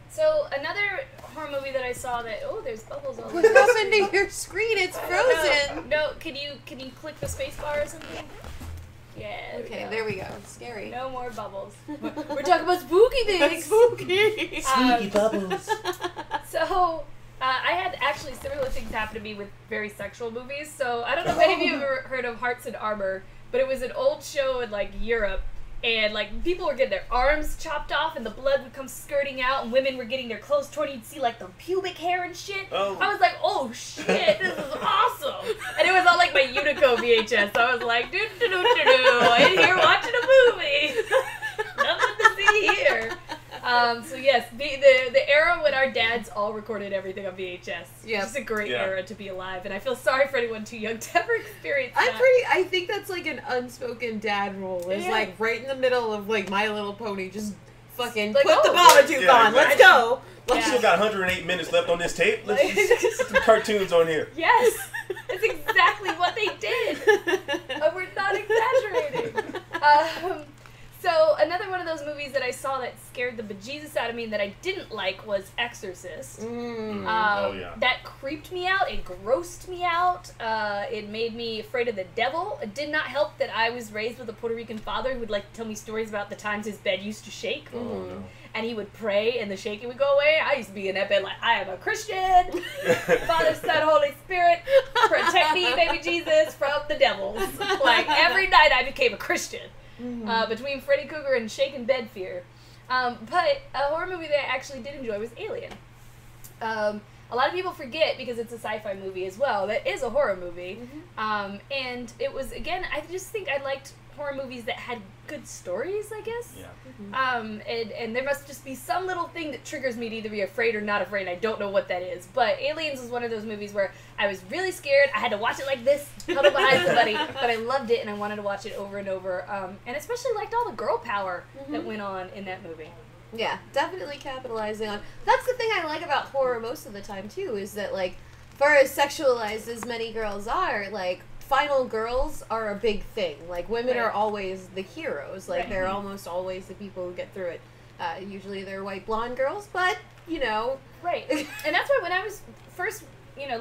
B: So another horror movie that I saw that there's bubbles all over.
A: What happened to your screen? It's frozen.
B: No, can you click the space bar or something? Yeah.
A: There we go. It's scary.
B: No more bubbles. We're talking about spooky things.
A: Spooky.
C: Spooky bubbles.
B: So I had actually similar things happen to me with very sexual movies. So I don't know if any of you have ever heard of Hearts and Armor, but it was an old show in like Europe. And, like, people were getting their arms chopped off and the blood would come skirting out and women were getting their clothes torn. You'd see, like, the pubic hair and shit.
C: Oh.
B: I was like, oh, shit, this is awesome. And it was on, like, my Unico VHS. So I was like, in here watching a movie. Nothing to see here. So, yes, the era when our dads all recorded everything on VHS. Yeah. It's a great era to be alive. And I feel sorry for anyone too young to ever experience that.
A: I think that's like an unspoken dad rule. It's like right in the middle of like My Little Pony. Just fucking like, put the mama tube on. Let's go.
C: We still got 108 minutes left on this tape. Let's just put some cartoons on here.
B: Yes. That's exactly what they did. We're not exaggerating. So another one of those movies that I saw that scared the bejesus out of me and that I didn't like was Exorcist. That creeped me out. It grossed me out. It made me afraid of the devil. It did not help that I was raised with a Puerto Rican father who would like to tell me stories about the times his bed used to shake.
C: Oh, no.
B: And he would pray and the shaking would go away. I used to be in that bed like, I am a Christian. Father, Son, Holy Spirit, protect me, baby Jesus, from the devils. Like every night I became a Christian. Between Freddy Krueger and shaken bed fear. But a horror movie that I actually did enjoy was Alien. A lot of people forget, because it's a sci-fi movie as well, that is a horror movie. And it was, again, I just think I liked horror movies that had good stories, I guess. Yeah. And there must just be some little thing that triggers me to either be afraid or not afraid. I don't know what that is. But Aliens was one of those movies where I was really scared. I had to watch it like this, huddled behind somebody. But I loved it, and I wanted to watch it over and over. And especially liked all the girl power that went on in that movie.
A: Yeah, definitely capitalizing on. That's the thing I like about horror most of the time, too, is that, like, for as sexualized as many girls are, like, final girls are a big thing. Like, women are always the heroes. Like, they're almost always the people who get through it. Usually they're white blonde girls, but, you know.
B: Right. And that's why when I was first,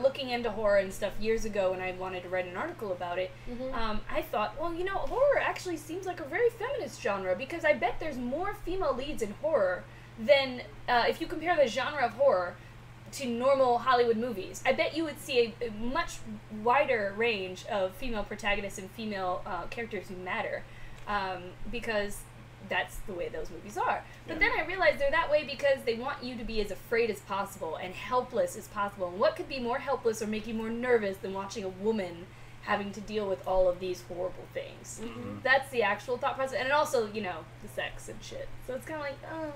B: looking into horror and stuff years ago when I wanted to write an article about it, I thought, well, horror actually seems like a very feminist genre, because I bet there's more female leads in horror than, if you compare the genre of horror to normal Hollywood movies, I bet you would see a much wider range of female protagonists and female characters who matter, because that's the way those movies are. But then I realized they're that way because they want you to be as afraid as possible and helpless as possible. And what could be more helpless or make you more nervous than watching a woman having to deal with all of these horrible things? That's the actual thought process. And also, the sex and shit. So it's kind of like, oh,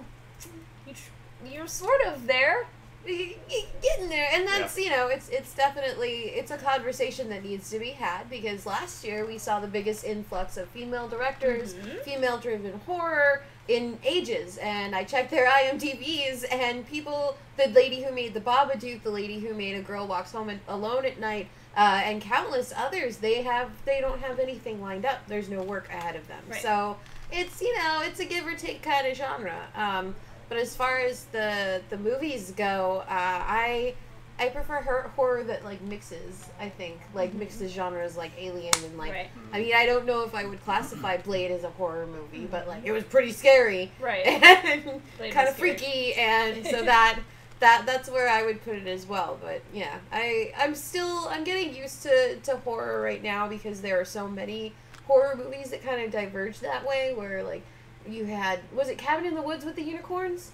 B: you're sort of there.
A: Getting there, and that's it's definitely it's a conversation that needs to be had, because last year we saw the biggest influx of female directors, female driven horror in ages, and I checked their IMDb's, and the lady who made The Babadook, the lady who made A Girl Walks Home Alone at Night, and countless others, they don't have anything lined up. There's no work ahead of them. Right. So it's it's a give or take kind of genre. But as far as the movies go, I prefer horror that mixes. I think mixes genres like Alien and
B: Right.
A: I mean, I don't know if I would classify Blade as a horror movie, but it was pretty scary,
B: right?
A: And kind of freaky, and so that's where I would put it as well. But yeah, I'm getting used to horror right now, because there are so many horror movies that kind of diverge that way, where you had, was it Cabin in the Woods with the unicorns?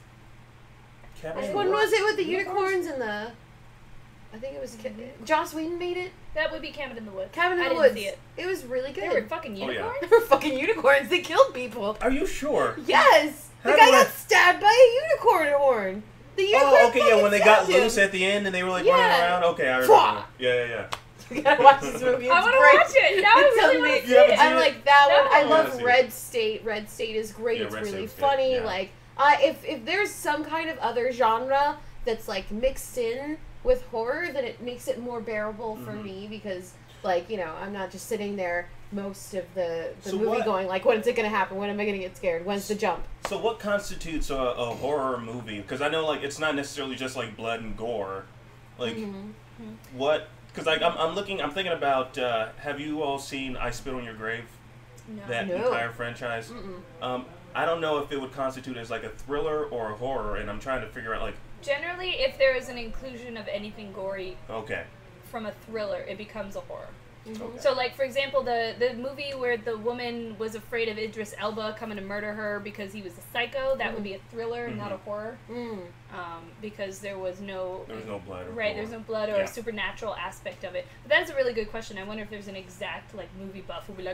A: Which one was it with the unicorns and the... I think it was... Joss Whedon made it?
B: That would be Cabin in the Woods.
A: Cabin in the Woods. See it. It was really good.
B: They were fucking unicorns?
A: They were fucking unicorns. They killed people.
C: Are you sure?
A: Yes! The guy got stabbed by a unicorn horn. The unicorn
C: when they got loose at the end and they were running around? Okay, I remember. Yeah.
A: You gotta watch this movie. It's
B: I want to watch it. Now I really want to see it.
A: I like that one. I love Red State. Red State is great.
C: Yeah,
A: it's
C: Red
A: really
C: State's
A: funny.
C: good. Yeah.
A: If there's some kind of other genre that's mixed in with horror, then it makes it more bearable for me, because I'm not just sitting there most of the movie going when's it gonna happen? When am I gonna get scared? When's the jump?
C: So what constitutes a horror movie? Because I know it's not necessarily just blood and gore. What? Because I'm thinking about. Have you all seen I Spit on Your Grave?
B: No.
C: That entire franchise. I don't know if it would constitute as a thriller or a horror, and I'm trying to figure out
B: Generally, if there is an inclusion of anything gory,
C: okay,
B: from a thriller, it becomes a horror.
C: Okay.
B: So, for example, the movie where the woman was afraid of Idris Elba coming to murder her because he was a psycho, that would be a thriller, not a horror. Because there was no
C: blood.
B: Right, there's no blood or a supernatural aspect of it. But that's a really good question. I wonder if there's an exact movie buff who'll be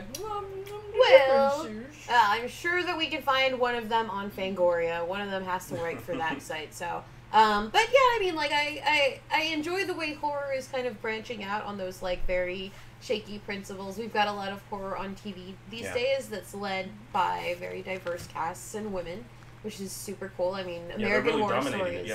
A: well, I'm sure that we can find one of them on Fangoria. One of them has to write for that site. So, but yeah, I mean, I enjoy the way horror is kind of branching out on those very shaky principles. We've got a lot of horror on TV these days that's led by very diverse casts and women, which is super cool. I mean, American Horror Story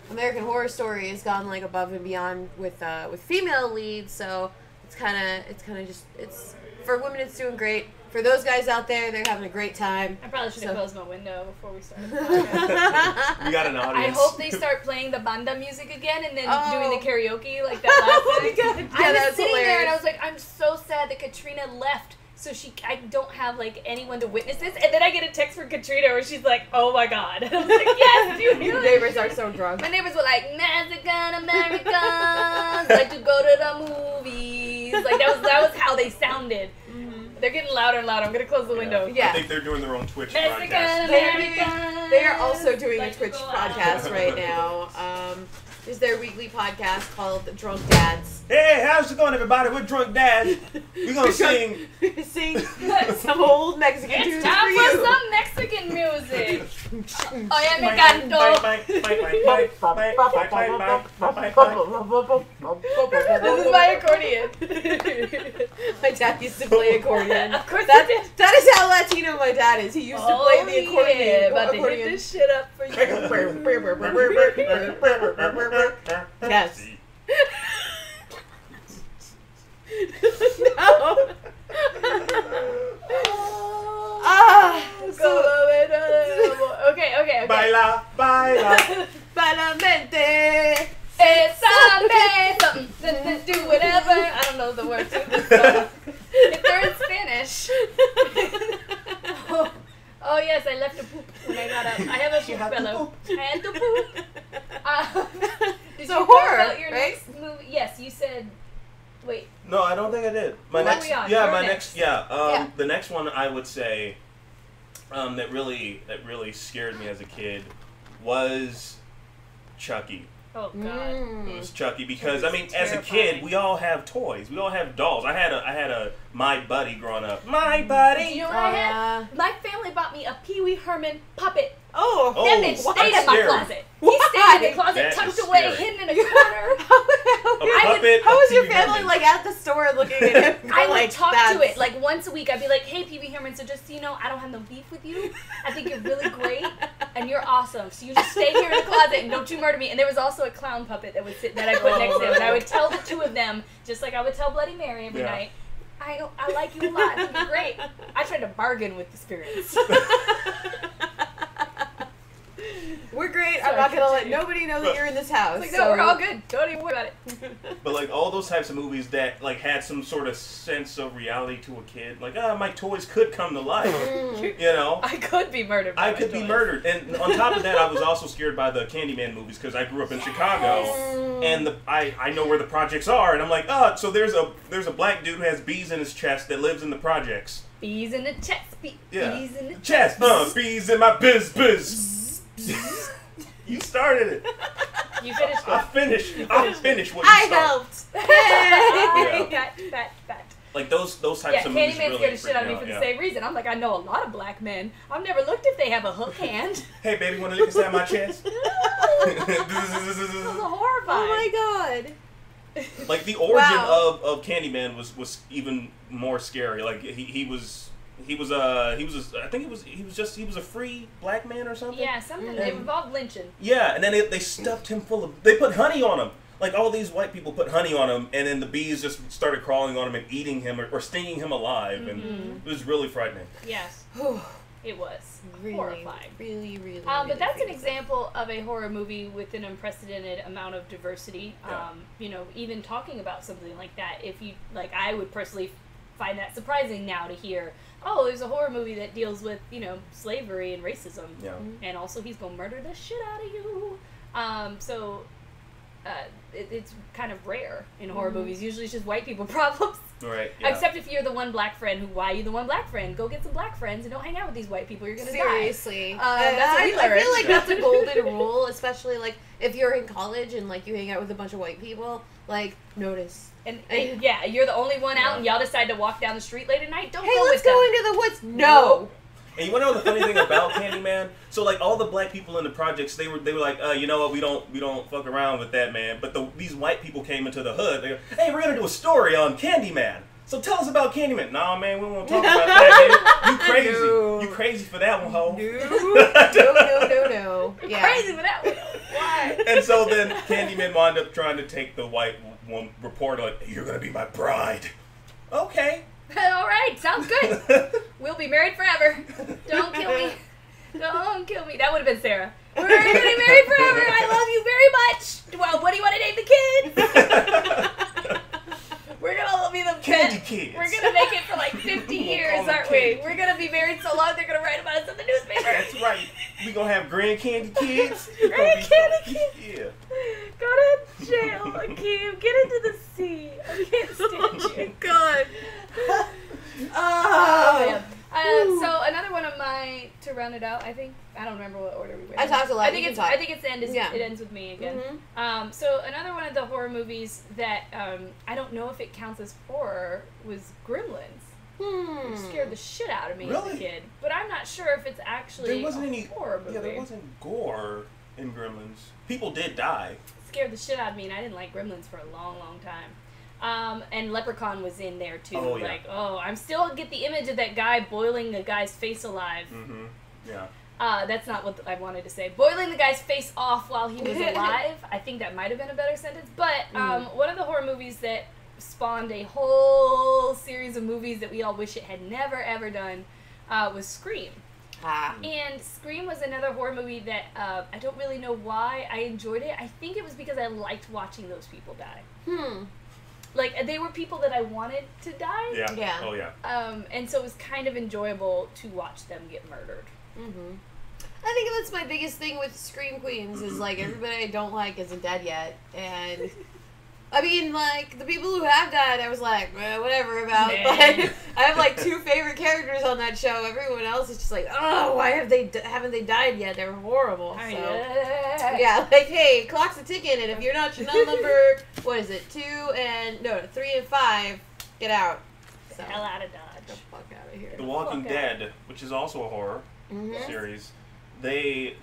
A: American Horror Story has gone above and beyond with female leads, so it's kind of just, it's for women, it's doing great. For those guys out there, they're having a great time.
B: I probably should have closed my window before we started.
C: We got an audience.
B: I hope they start playing the banda music again and then doing the karaoke that last time.
A: God.
B: I was sitting there and I was like, I'm so sad that Katrina left. So I don't have anyone to witness this, and then I get a text from Katrina where she's like, "Oh my god!" And I was like, "Yes, dude."
A: Your neighbors are so drunk.
B: My neighbors were like, "Mexican Americans like to go to the movies." That was how they sounded. They're getting louder and louder. I'm gonna close the window.
C: Yeah. I think they're doing their own Twitch
B: Mexican
C: broadcast.
B: Americans.
A: They are also doing a Twitch podcast right now. Is their weekly podcast called Drunk Dads.
C: Hey, how's it going, everybody? We're Drunk Dads. We're gonna sing
A: some old Mexican tunes for you.
B: It's time for some Mexican music. Oye, me canto. This is my accordion.
A: My dad used to play accordion.
B: Of course he did.
A: That is how Latino my dad is. He used to play the accordion.
B: Yeah, about to hit this shit up for you.
A: Yes. No.
B: Okay.
C: Baila, baila.
A: Balamente.
B: Esa shut up. I have a poop fellow. I had to poop. Did
A: So
B: you
A: horror,
B: talk about your
A: right?
B: next movie? Yes, you said. Wait.
C: No, I don't think I did. My
B: What are
C: next,
B: we on?
C: yeah,
B: You're
C: my
B: next.
C: next, yeah.
A: Yeah.
C: The next one I would say, that really scared me as a kid, was Chucky.
B: Oh God.
C: It was Chucky because I mean,
B: Terrifying.
C: as a kid, we all have toys. We all have dolls. I had a My Buddy growing up. My Buddy.
B: You know what I had? My family bought me a Pee Wee Herman puppet.
A: Oh,
B: That bitch
C: Oh,
B: stayed
C: that's
B: in my
C: scary.
B: closet. He
A: Why?
B: stayed in the closet,
C: That
B: tucked
C: is
B: away,
C: scary.
B: hidden in a corner.
C: puppet.
A: How was your
C: Pee Wee
A: family
C: Herman.
A: like at the store looking at him?
B: I would
A: like,
B: talk to
A: that's-
B: it like once a week. I'd be like, "Hey, Pee Wee Herman, so just so you know, I don't have no beef with you. I think you're really great, and you're awesome. So you just stay here in the closet and don't you murder me." And there was also a clown puppet that I put next to him, and I would tell the two of them just like I would tell Bloody Mary every night. I like you a lot. I think you're great. I tried to bargain with the spirits.
A: We're great.
B: Sorry,
A: I'm not gonna let
B: continue.
A: nobody know that you're in this house.
B: Like, no, we're all good. Don't even worry about it.
C: But like all those types of movies that like had some sort of sense of reality to a kid, like my toys could come to life. You know,
B: I could be murdered. By
C: I
B: my
C: could be
B: toys.
C: murdered. And on top of that, I was also scared by the Candyman movies because I grew up in Chicago, and I know where the projects are, and I'm like, so there's a black dude who has bees in his chest that lives in the projects.
B: Bees in the chest.
C: Yeah.
B: Bees in the
C: Chest, bees in my biz. You started it.
B: You finished
C: I
B: it.
C: finished. I finished what you
A: I
C: started.
A: helped.
B: That.
C: Like those types
B: Yeah,
C: of movies
B: Candyman
C: really
B: scared the shit
C: freak
B: out of
C: me
B: me for
C: out,
B: the
C: yeah.
B: same reason. I'm like, I know a lot of black men. I've never looked if they have a hook hand.
C: Hey, baby, want to lick inside my chest?
B: This was horrifying.
A: Oh my god.
C: Like the origin
A: Wow.
C: of Candyman was even more scary. Like he was a free black man or something.
B: Yeah, something. It involved lynching.
C: Yeah, and then they stuffed him full of. They put honey on him. Like all these white people put honey on him, and then the bees just started crawling on him and eating him or stinging him alive, and it was really frightening.
B: Yes, it was horrifying.
A: Really.
B: But that's an example of a horror movie with an unprecedented amount of diversity.
C: Yeah.
B: You know, even talking about something like that, if you like, I would personally find that surprising now to hear. Oh, there's a horror movie that deals with, you know, slavery and racism.
C: Yeah.
B: And also he's gonna murder the shit out of you. It's kind of rare in horror movies. Usually it's just white people problems.
C: Right. Yeah.
B: Except if you're the one black friend why are you the one black friend? Go get some black friends and don't hang out with these white people. You're gonna die.
A: Seriously.
B: That's what we
A: I
B: learned.
A: feel like that's a golden rule, especially like if you're in college and like you hang out with a bunch of white people, like notice.
B: And yeah, you're the only one out and y'all decide to walk down the street late at night. Don't
A: Hey,
B: go
A: let's
B: with
A: go
B: them.
A: into the woods. No.
C: And you want to know the funny thing about Candyman? So like all the black people in the projects, they were like, you know what, we don't fuck around with that, man. But these white people came into the hood. They go, hey, we're gonna do a story on Candyman. So tell us about Candyman. Nah, man, we won't talk about that, man. You crazy?
A: No.
C: You crazy for that one, ho?
A: No.
B: You're
A: Yeah.
B: crazy for that one. Why?
C: And so then Candyman wound up trying to take the white one reporter like, you're gonna be my bride. Okay.
B: All right, sounds good. We'll be married forever. Don't kill me. Don't kill me. That would have been Sarah. We're gonna be married forever. I love you very much. Well, what do you want to name the kids? We're gonna be the
C: Candy kids.
B: We're gonna make it for like 50 years, aren't we? We're gonna be married so long they're gonna write about us in the newspaper.
C: That's right. We gonna have grand candy kids.
B: Grand candy kids.
C: Yeah.
B: Go to jail, Akeem. Get into the sea. I can't stand you.
A: God.
B: Oh, man. So another one of my, to round it out, I think, I don't remember what order we went.
A: I talked a lot.
B: I think it's the end.
A: Yeah.
B: It ends with me again. So another one of the horror movies that I don't know if it counts as horror was Gremlins. Which scared the shit out of me as a
C: Really?
B: kid. But I'm not sure if it's actually
C: There wasn't any
B: horror movie.
C: Yeah, there wasn't gore in Gremlins. People did die.
B: It scared the shit out of me, and I didn't like Gremlins for a long, long time. And Leprechaun was in there too.
C: Oh, yeah.
B: Like, I still get the image of that guy boiling a guy's face alive.
C: Mm-hmm. Yeah.
B: That's not what I wanted to say. Boiling the guy's face off while he was alive. I think that might have been a better sentence. But one of the horror movies that spawned a whole series of movies that we all wish it had never ever done was Scream. And Scream was another horror movie that I don't really know why I enjoyed it. I think it was because I liked watching those people die. Like, they were people that I wanted to die.
C: Yeah. Oh, yeah.
B: And so it was kind of enjoyable to watch them get murdered.
A: I think that's my biggest thing with Scream Queens is, like, everybody I don't like isn't dead yet. And, I mean, like, the people who have died, I was like, whatever about.
B: Man.
A: But I have, like, 2 favorite characters on that show. Everyone else is just like, oh, why haven't they died yet? They're horrible. So, yeah, like, hey, clock's a ticking, and if you're not Chanel number, what is it, 3 and 5, get out.
B: So. Hell out of Dodge.
A: Get the fuck out of here.
C: The Walking Dead, which is also a horror series.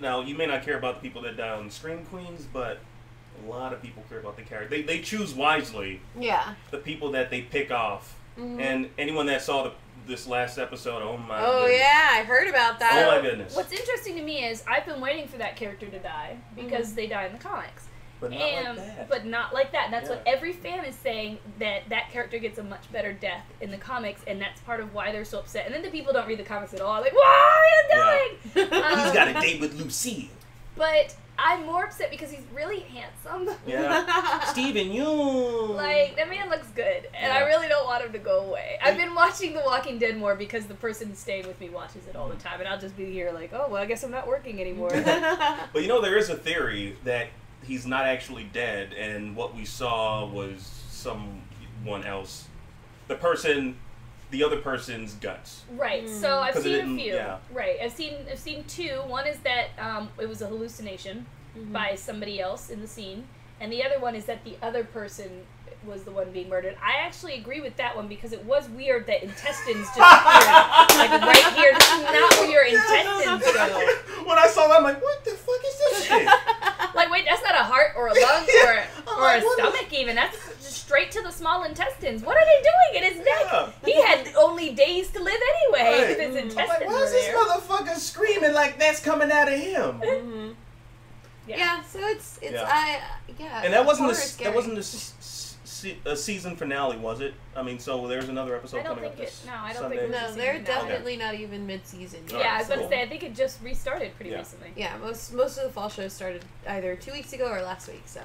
C: Now, you may not care about the people that die on Scream Queens, but a lot of people care about the character. They choose wisely.
A: Yeah.
C: The people that they pick off. And anyone that saw this last episode, oh my
A: goodness. Oh yeah, I heard about that.
C: Oh my goodness.
B: What's interesting to me is I've been waiting for that character to die because they die in the comics.
C: But not like that.
B: But not like that. And that's what every fan is saying, that character gets a much better death in the comics, and that's part of why they're so upset. And then the people don't read the comics at all. Like, why are you dying?
C: He's got a date with Lucille.
B: But I'm more upset because he's really handsome.
C: Yeah. Steven Yeun.
B: Like, that man looks good, and I really don't want him to go away. I've been watching The Walking Dead more because the person staying with me watches it all the time, and I'll just be here like, oh, well, I guess I'm not working anymore.
C: But you know, there is a theory that he's not actually dead, and what we saw was someone else. The other person's guts.
B: Right. So I've seen a few.
C: Yeah.
B: Right. I've seen 2. One is that it was a hallucination by somebody else in the scene, and the other one is that the other person was the one being murdered. I actually agree with that one because it was weird that intestines just appeared like right here. This is not where your intestines go.
C: When I saw that, I'm like, what the fuck is this shit?
B: Like, wait, that's not a heart or a lung or a stomach even. That's just straight to the small intestines. What are they doing in his neck?
C: Yeah.
B: He had only days to live anyway if his intestines
C: like, why
B: were
C: is this
B: there.
C: motherfucker screaming like that's coming out of him?
A: Yeah, so it's and
C: that wasn't a season finale, was it? I mean, so there's another episode coming up this
B: I don't
C: Sunday.
B: think
A: No, they're definitely not even mid-season yet.
B: Yeah, I was about to say, I think it just restarted pretty recently.
A: Yeah, most of the fall shows started either 2 weeks ago or last week, so.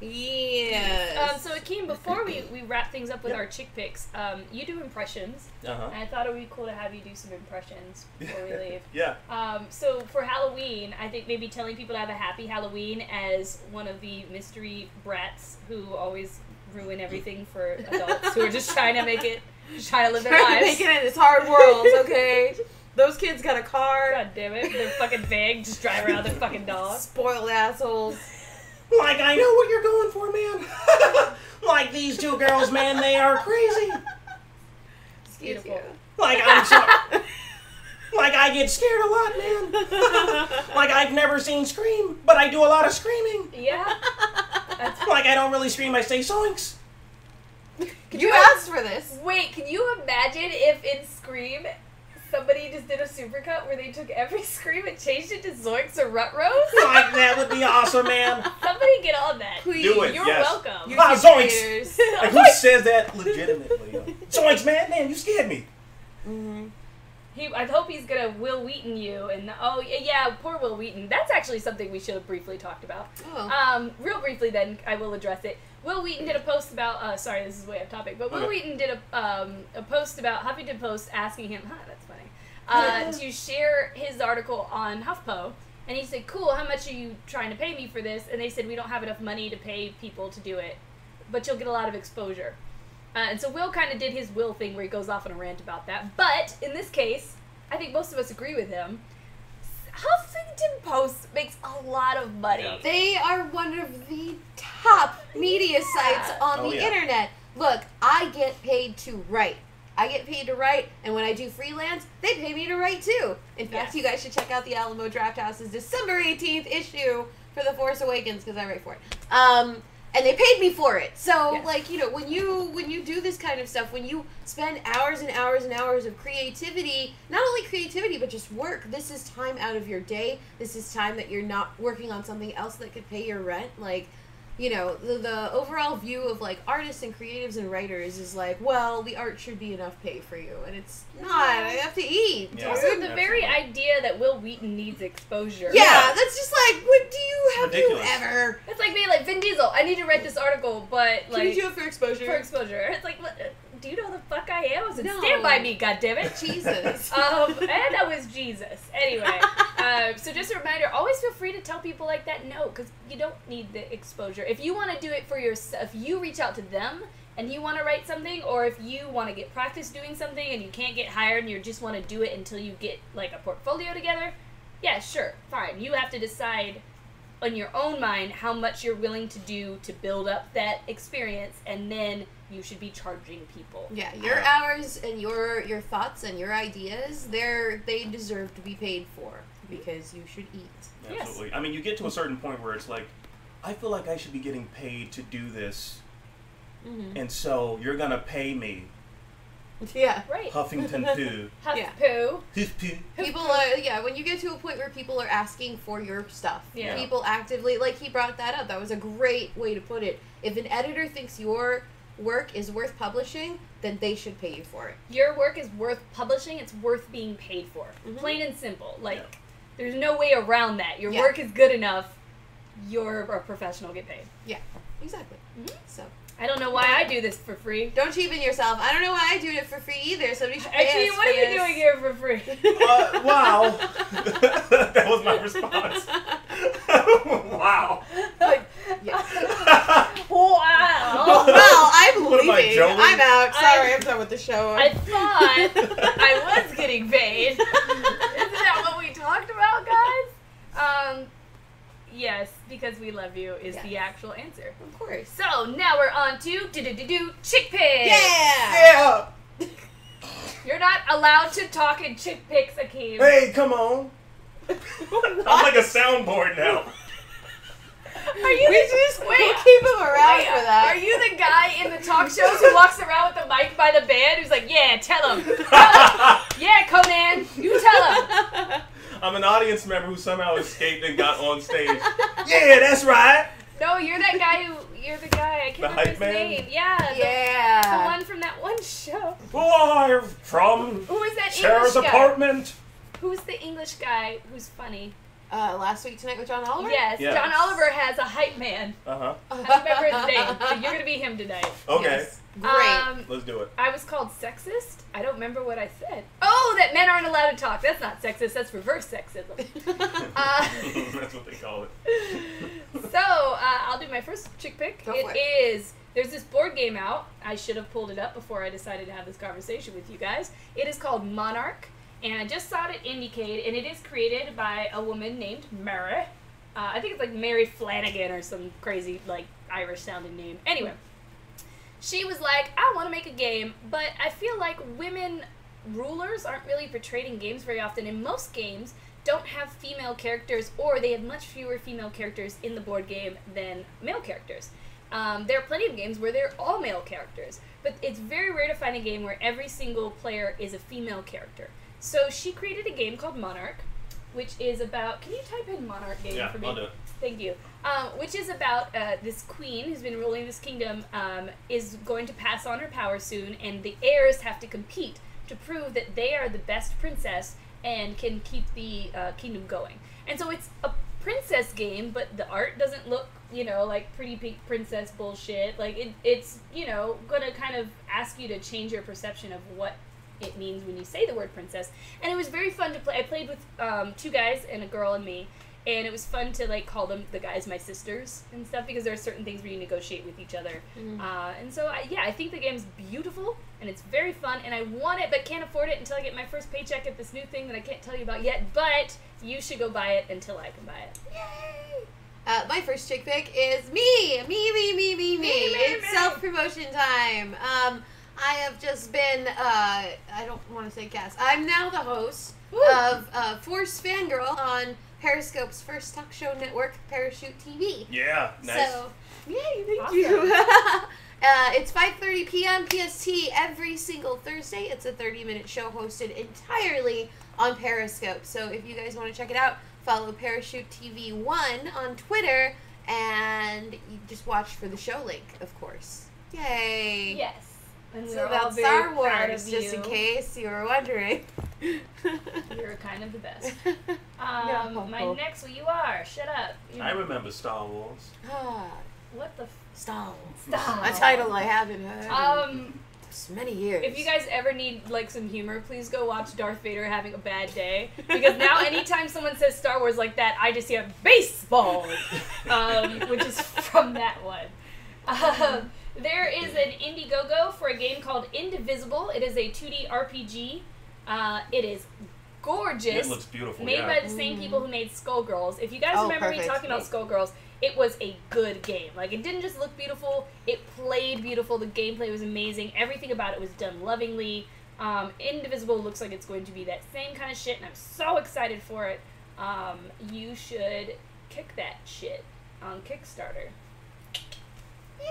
A: Yes.
B: So Akeem, before we wrap things up with our chick picks, you do impressions, and I thought it would be cool to have you do some impressions before we leave.
C: Yeah.
B: So for Halloween, I think maybe telling people to have a happy Halloween as one of the mystery brats who always ruin everything for adults who are just trying to live their lives.
A: Make it in this hard world, okay? Those kids got a car.
B: God damn it, they're fucking big, just drive around their fucking dog.
A: Spoiled assholes.
C: Like, I know what you're going for, man. Like, these 2 girls, man, they are crazy.
B: It's beautiful.
C: Like, I'm sorry. Like, I get scared a lot, man. Like, I've never seen Scream, but I do a lot of screaming.
B: Yeah.
C: Like, I don't really scream, I say zoinks.
A: You asked for this.
B: Wait, can you imagine if in Scream somebody just did a supercut where they took every Scream and changed it to Zoinks or Rutrows?
C: Like, that would be awesome, man.
B: Somebody get on that.
A: Please.
C: Do it,
B: You're
C: yes.
B: welcome.
C: Zoinks! Like, who says that legitimately? Zoinks, man, you scared me.
B: I hope he's gonna Will Wheaton you, and poor Will Wheaton. That's actually something we should have briefly talked about. Real briefly, then I will address it. Will Wheaton did a post about. Sorry, this is way off topic, but Will Wheaton did a post about Huffington Post asking him. That's funny. To share his article on HuffPo, and he said, "Cool, how much are you trying to pay me for this?" And they said, "We don't have enough money to pay people to do it, but you'll get a lot of exposure." And so Will kind of did his Will thing where he goes off on a rant about that. But in this case, I think most of us agree with him. Huffington Post makes a lot of money.
C: Yeah.
A: They are one of the top media sites on the internet. Look, I get paid to write. And when I do freelance, they pay me to write too. In fact, you guys should check out the Alamo Drafthouse's December 18th issue for The Force Awakens, because I write for it. And they paid me for it. So, like, you know, when you do this kind of stuff, when you spend hours and hours and hours of creativity, not only creativity, but just work, this is time out of your day. This is time that you're not working on something else that could pay your rent. Like, you know, the overall view of, like, artists and creatives and writers is like, well, the art should be enough pay for you. And it's not. I have to eat.
C: Yeah.
B: Also, the very idea that Will Wheaton needs exposure.
A: Yeah, that's just like, what have
C: ridiculous.
A: you ever?
B: It's like being like, Vin Diesel, I need to write this article, but, like...
A: Can you do it for exposure?
B: For exposure. It's like, do you know who the fuck I am? I said,
A: No.
B: stand by me, goddammit.
A: Jesus.
B: And that was Jesus. Anyway, so just a reminder, always feel free to tell people like that no, because you don't need the exposure. If you want to do it for yourself, if you reach out to them and you want to write something, or if you want to get practice doing something and you can't get hired and you just want to do it until you get like a portfolio together, yeah, sure, fine. You have to decide in your own mind how much you're willing to do to build up that experience, and then you should be charging people.
A: Yeah, your hours and your thoughts and your ideas, they deserve to be paid for, because you should eat.
C: Absolutely.
B: Yes.
C: I mean, you get to a certain point where it's like, I feel like I should be getting paid to do this, and so you're gonna pay me.
A: Yeah.
B: Right.
C: Huffington Poo.
B: Huff
A: Yeah.
B: poo.
C: Huff poo.
A: People are, when you get to a point where people are asking for your stuff,
B: Yeah.
A: people actively, like he brought that up, that was a great way to put it. If an editor thinks your work is worth publishing, then they should pay you for it.
B: Your work is worth publishing. It's worth being paid for. Plain and simple. Like, there's no way around that. Your work is good enough. You're a professional. Get paid.
A: Yeah, exactly. So
B: I don't know why I do this for free.
A: don't cheapen yourself. I don't know why I do it for free either. Somebody should pay
B: Actually,
A: us
B: what
A: for
B: are you
A: this.
B: doing here for free?
C: Wow. That was my response. Wow.
B: Wow.
A: Well, I'm
C: What am I,
A: leaving.
C: Joey?
A: I'm out. Sorry, I'm done with the show.
B: I thought I was getting paid. Isn't that what we talked about, guys? Yes, because we love you is the actual answer.
A: Of course.
B: So now we're on to chick pics.
A: Yeah.
C: Yeah.
B: You're not allowed to talk in chick pics, Akeem.
C: Hey, come on. I'm like a soundboard now.
B: Are you
A: We'll keep him around for that.
B: Are you the guy in the talk shows who walks around with the mic by the band who's like, yeah, tell him. Yeah, Conan, you tell him.
C: I'm an audience member who somehow escaped and got on stage. Yeah, that's right.
B: No, you're that guy you're the guy, I can't
C: The
B: remember his
C: hype man?
B: name. Yeah.
A: Yeah.
B: The one from that one show.
C: Live from
B: Who is that
C: Sarah's
B: English guy?
C: apartment.
B: Who's the English guy who's funny?
A: Last Week Tonight with John Oliver?
B: Yes,
C: Yes.
B: John Oliver has a hype man.
C: Uh-huh.
B: I don't remember his name, but you're gonna be him tonight.
C: Okay.
A: Yes. Great.
C: Let's do it.
B: I was called sexist. I don't remember what I said. Oh, that men aren't allowed to talk. That's not sexist. That's reverse sexism.
C: That's what they call it.
B: So, I'll do my first chick pick.
A: Go for
B: It is, there's this board game out. I should have pulled it up before I decided to have this conversation with you guys. It is called Monarch, and I just saw it at Indiecade, and it is created by a woman named Mary. I think it's like Mary Flanagan or some crazy, like, Irish-sounding name. Anyway, she was like, I want to make a game, but I feel like women rulers aren't really portrayed in games very often, and most games don't have female characters, or they have much fewer female characters in the board game than male characters. There are plenty of games where they're all male characters, but it's very rare to find a game where every single player is a female character. So she created a game called Monarch, which is about, can you type in Monarch game for me?
C: I'll do it.
B: Thank you. Which is about this queen who's been ruling this kingdom is going to pass on her power soon, and the heirs have to compete to prove that they are the best princess and can keep the kingdom going. And so it's a princess game, but the art doesn't look, like pretty pink princess bullshit. Like, it's, gonna kind of ask you to change your perception of what it means when you say the word princess. And it was very fun to play. I played with 2 guys and a girl and me, and it was fun to like call them, the guys, my sisters and stuff, because there are certain things where you negotiate with each other. And so I think the game's beautiful and it's very fun, and I want it but can't afford it until I get my first paycheck at this new thing that I can't tell you about yet, but you should go buy it until I can buy it.
A: Yay! My first chick pick is me. It's self-promotion time. I have just been, I don't want to say cast. I'm now the host of Force Fangirl on Periscope's first talk show network, Parachute TV.
C: Yeah, nice.
A: So, yay, thank
B: Awesome.
A: you. It's 5:30 p.m. PST every single Thursday. It's a 30-minute show hosted entirely on Periscope. So if you guys want to check it out, follow Parachute TV 1 on Twitter, and you just watch for the show link, of course. Yay!
B: Yes. And
A: So
B: we're all
A: that's
B: very
A: Star
B: proud
A: Wars,
B: of
A: just in
B: you.
A: case you were wondering.
B: You're kind of the best.
A: No.
B: My next, well, you are. Shut up.
C: I remember Star Wars.
A: Ah,
B: What the
A: Star Wars.
B: Stop.
A: A title I haven't heard. Many years.
B: If you guys ever need like some humor, please go watch Darth Vader having a bad day. Because now anytime someone says Star Wars like that, I just hear baseball, which is from that one. There is an Indiegogo for a game called Indivisible. It is a 2D RPG. It is gorgeous.
C: It looks beautiful.
B: Made by the same people who made Skullgirls. If you guys remember me talking about Skullgirls, it was a good game. Like, it didn't just look beautiful, it played beautiful, the gameplay was amazing, everything about it was done lovingly. Indivisible looks like it's going to be that same kind of shit, and I'm so excited for it. You should kick that shit on Kickstarter.
A: Yay!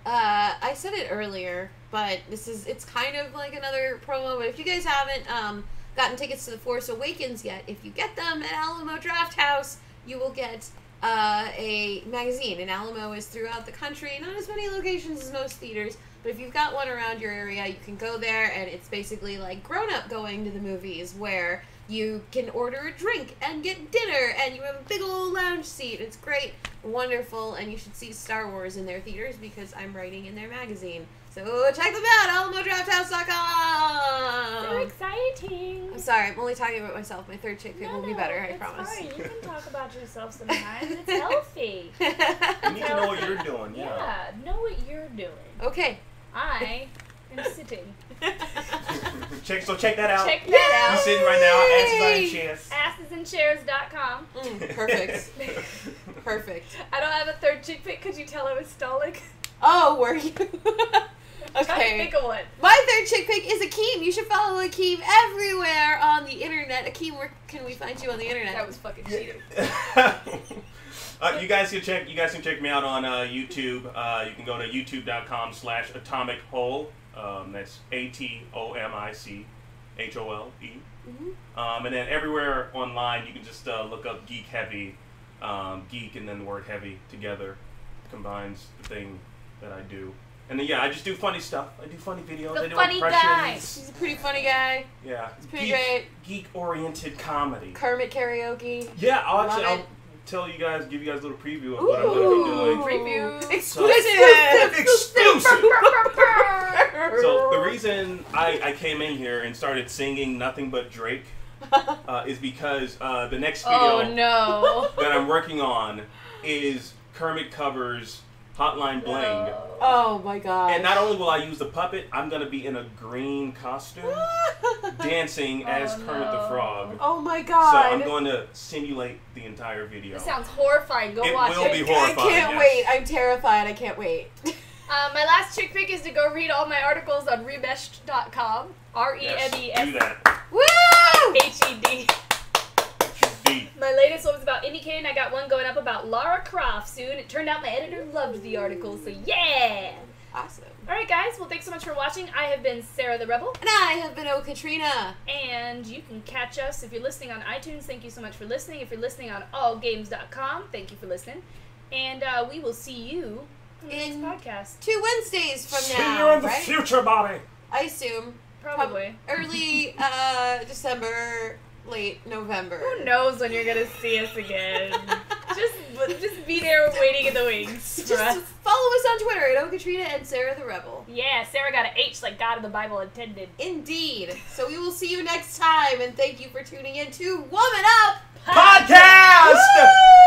A: I said it earlier, but it's kind of like another promo, but if you guys haven't, gotten tickets to The Force Awakens yet, if you get them at Alamo Draft House, you will get a magazine. And Alamo is throughout the country, not as many locations as most theaters, but if you've got one around your area, you can go there, and it's basically like grown-up going to the movies, where you can order a drink and get dinner, and you have a big old lounge seat. It's great, wonderful, and you should see Star Wars in their theaters because I'm writing in their magazine. So check them out, AlamoDraftHouse.com!
B: So exciting!
A: I'm sorry, I'm only talking about myself. My third chick pick will be better, I promise.
B: Fine. You can talk about yourself sometimes. It's healthy.
C: You need to know what you're doing,
B: Yeah, know what you're doing.
A: Okay.
B: I am sitting.
C: So check that out.
B: Check that out.
C: You're sitting right now, asses on chairs.
B: Assesandchairs.com.
A: Perfect. Perfect.
B: I don't have a third chick pick. Could you tell I was stalling?
A: Oh, were you?
B: Try to
A: Okay.
B: think of one.
A: My third chick pick is Akeem. You should follow Akeem everywhere on the internet. Akeem, where can we find you on the internet?
B: That was fucking cheating.
C: You guys can check me out on YouTube. You can go to youtube.com/AtomicHole. That's ATOMICHOLE. And then everywhere online, you can just look up Geek Heavy. Geek and then the word heavy together combines the thing that I do. And then, yeah, I just do funny stuff. I do funny videos. I do
B: funny
C: impressions.
B: guy.
A: He's a pretty funny guy.
C: Yeah.
A: He's pretty great.
C: Geek-oriented comedy.
A: Kermit karaoke.
C: Yeah, I'll tell you guys, give you guys a little preview of what I'm going to be doing.
B: Preview.
C: Exclusive! So the reason I came in here and started singing Nothing But Drake is because the next video that I'm working on is Kermit covers Hotline Bling.
A: Oh my god.
C: And not only will I use the puppet, I'm going to be in a green costume dancing as Kermit the Frog.
A: Oh my god.
C: So I'm going to simulate the entire video.
B: This sounds horrifying. Go watch it.
C: It will be horrifying.
A: I can't wait. I'm terrified. I can't wait.
B: My last chick pick is to go read all my articles on remeshed.com.
C: Yes, do that.
A: Woo!
B: REMESHED. My latest one was about Indie, and I got one going up about Lara Croft soon. It turned out my editor loved the article, so yeah!
A: Awesome.
B: Alright guys, well thanks so much for watching. I have been Sarah the Rebel.
A: And I have been OhCatrina.
B: And you can catch us if you're listening on iTunes. Thank you so much for listening. If you're listening on allgames.com, thank you for listening. And we will see you on the next podcast.
A: 2 Wednesdays from now.
C: See you in the future, Bobby.
A: I assume.
B: Probably.
A: Early December, late November.
B: Who knows when you're gonna see us again? just be there waiting in the wings.
A: Just follow us on Twitter at OhCatrina and Sarah the Rebel.
B: Yeah, Sarah got an H like God in the Bible intended.
A: Indeed. So we will see you next time, and thank you for tuning in to Woman Up
C: Podcast!
A: Woo!